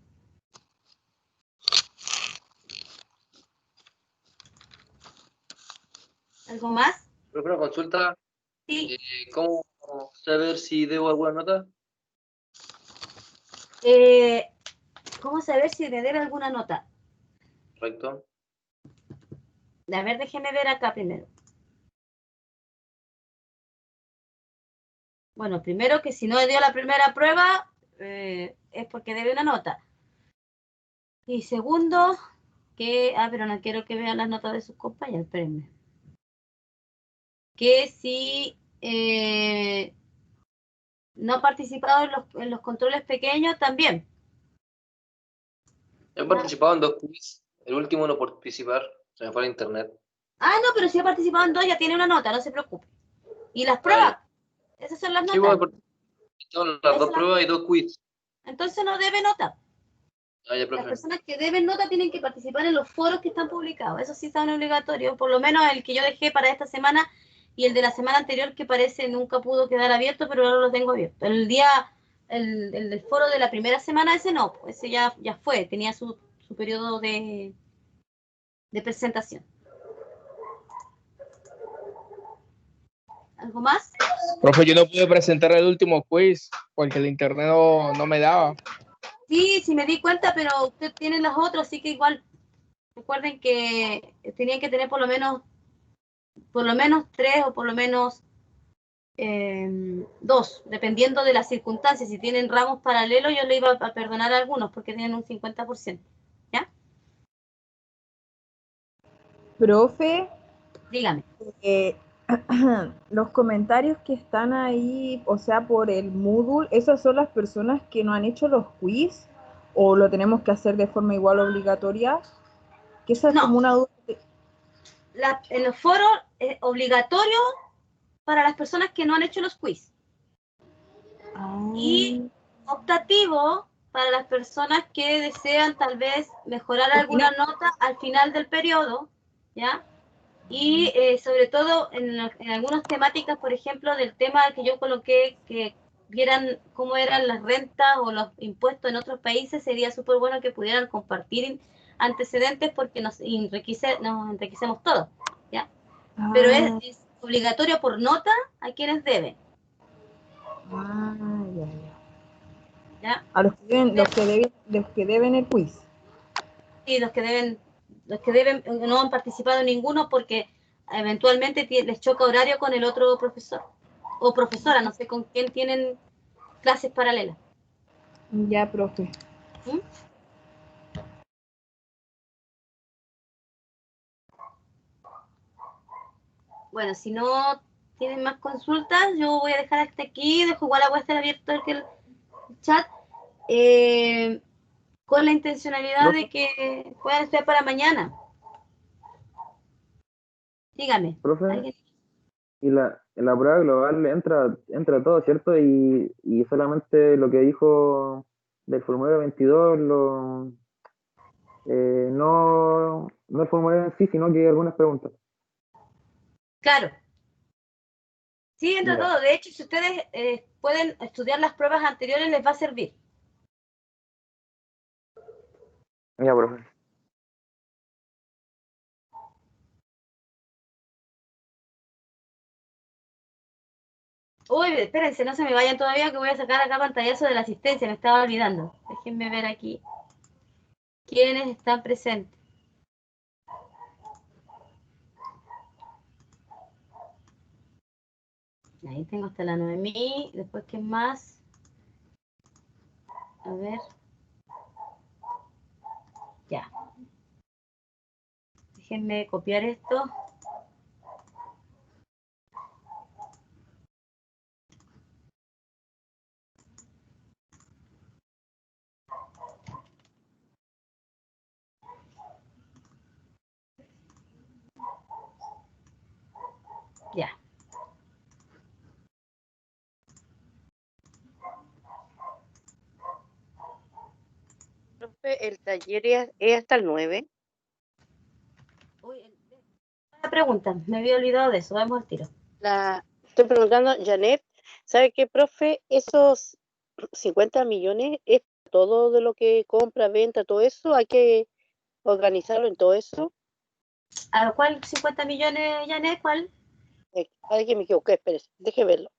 [SPEAKER 1] ¿Algo más?
[SPEAKER 7] Profe, una consulta.
[SPEAKER 1] Sí.
[SPEAKER 7] ¿Cómo saber si debo alguna nota?
[SPEAKER 1] ¿Cómo saber si le debe alguna nota?
[SPEAKER 7] Correcto.
[SPEAKER 1] A ver, déjeme ver acá primero. Bueno, primero que si no dio la primera prueba, es porque debe una nota. Y segundo, que... pero no quiero que vean las notas de sus compañeros, espérenme. Que si no ha participado en los controles pequeños, también.
[SPEAKER 7] He participado en 2 quiz. El último no por participar. Se me fue a internet.
[SPEAKER 1] Ah, no, pero si ha participado en 2 ya tiene una nota, no se preocupe. ¿Y las pruebas? Esas son las notas.
[SPEAKER 7] Sí, voy a participar en las 2 pruebas y 2 quiz.
[SPEAKER 1] Entonces no debe nota.
[SPEAKER 7] Ya,
[SPEAKER 1] Las
[SPEAKER 7] profe.
[SPEAKER 1] personas que deben nota tienen que participar en los foros que están publicados. Eso sí son obligatorios. Por lo menos el que yo dejé para esta semana y el de la semana anterior que parece nunca pudo quedar abierto, pero ahora lo tengo abierto. El del foro de la primera semana, ese no. Ese ya fue. Tenía su periodo de presentación. ¿Algo más?
[SPEAKER 5] Profe, yo no pude presentar el último quiz porque el internet no me daba.
[SPEAKER 1] Sí, sí me di cuenta, pero usted tiene las otras, así que igual recuerden que tenían que tener por lo menos 3 o por lo menos 2, dependiendo de las circunstancias. Si tienen ramos paralelos, yo le iba a perdonar a algunos porque tienen un 50%. ¿Ya?
[SPEAKER 2] Profe,
[SPEAKER 1] Dígame.
[SPEAKER 2] los comentarios que están ahí, o sea, por el Moodle, ¿esas son las personas que no han hecho los quiz? ¿O lo tenemos que hacer de forma igual obligatoria? Que esa es
[SPEAKER 1] No.
[SPEAKER 2] como una duda.
[SPEAKER 1] En los foros es obligatorio para las personas que no han hecho los quiz. Y optativo para las personas que desean tal vez mejorar alguna nota al final del periodo, ¿ya? Y sobre todo en algunas temáticas, por ejemplo, del tema que yo coloqué, que vieran cómo eran las rentas o los impuestos en otros países, sería súper bueno que pudieran compartir antecedentes porque nos enriquecemos todos, ¿ya? Pero es obligatorio por nota a quienes deben. ¿Ya?
[SPEAKER 2] A los que deben el quiz.
[SPEAKER 1] Sí, los que deben no han participado ninguno porque eventualmente les choca horario con el otro profesor o profesora, no sé con quién tienen clases paralelas.
[SPEAKER 2] Ya, profe.
[SPEAKER 1] ¿Mm? Bueno, si no tienen más consultas, yo voy a dejar hasta aquí, dejo igual voy a estar abierto el chat. con la intencionalidad de que puedan estudiar para mañana. Dígame.
[SPEAKER 3] Profe,
[SPEAKER 1] ¿alguien?
[SPEAKER 3] y en la prueba global entra todo, ¿cierto? Y solamente lo que dijo del formulario 22, no el formulario en sí, sino que algunas preguntas.
[SPEAKER 1] Claro. Sí, entra
[SPEAKER 3] Ya,
[SPEAKER 1] todo. De hecho, si ustedes pueden estudiar las pruebas anteriores, les va a servir.
[SPEAKER 3] ya, profe.
[SPEAKER 1] Uy, espérense, no se me vayan todavía, que voy a sacar acá pantallazo de la asistencia, me estaba olvidando. Déjenme ver aquí quiénes están presentes. Ahí tengo hasta la Noemí, después ¿quién más? A ver. Ya. Déjenme copiar esto. Ya.
[SPEAKER 8] Profe, el taller es hasta el 9.
[SPEAKER 1] Uy, una pregunta, me había olvidado de eso, vamos al tiro.
[SPEAKER 8] Estoy preguntando, Janet, ¿sabe qué, profe? Esos 50 millones es todo de lo que compra, venta, todo eso, hay que organizarlo en todo eso.
[SPEAKER 1] ¿A cuál 50 millones, Janet? ¿Cuál?
[SPEAKER 8] Alguien me equivoqué, espérese, deje verlo.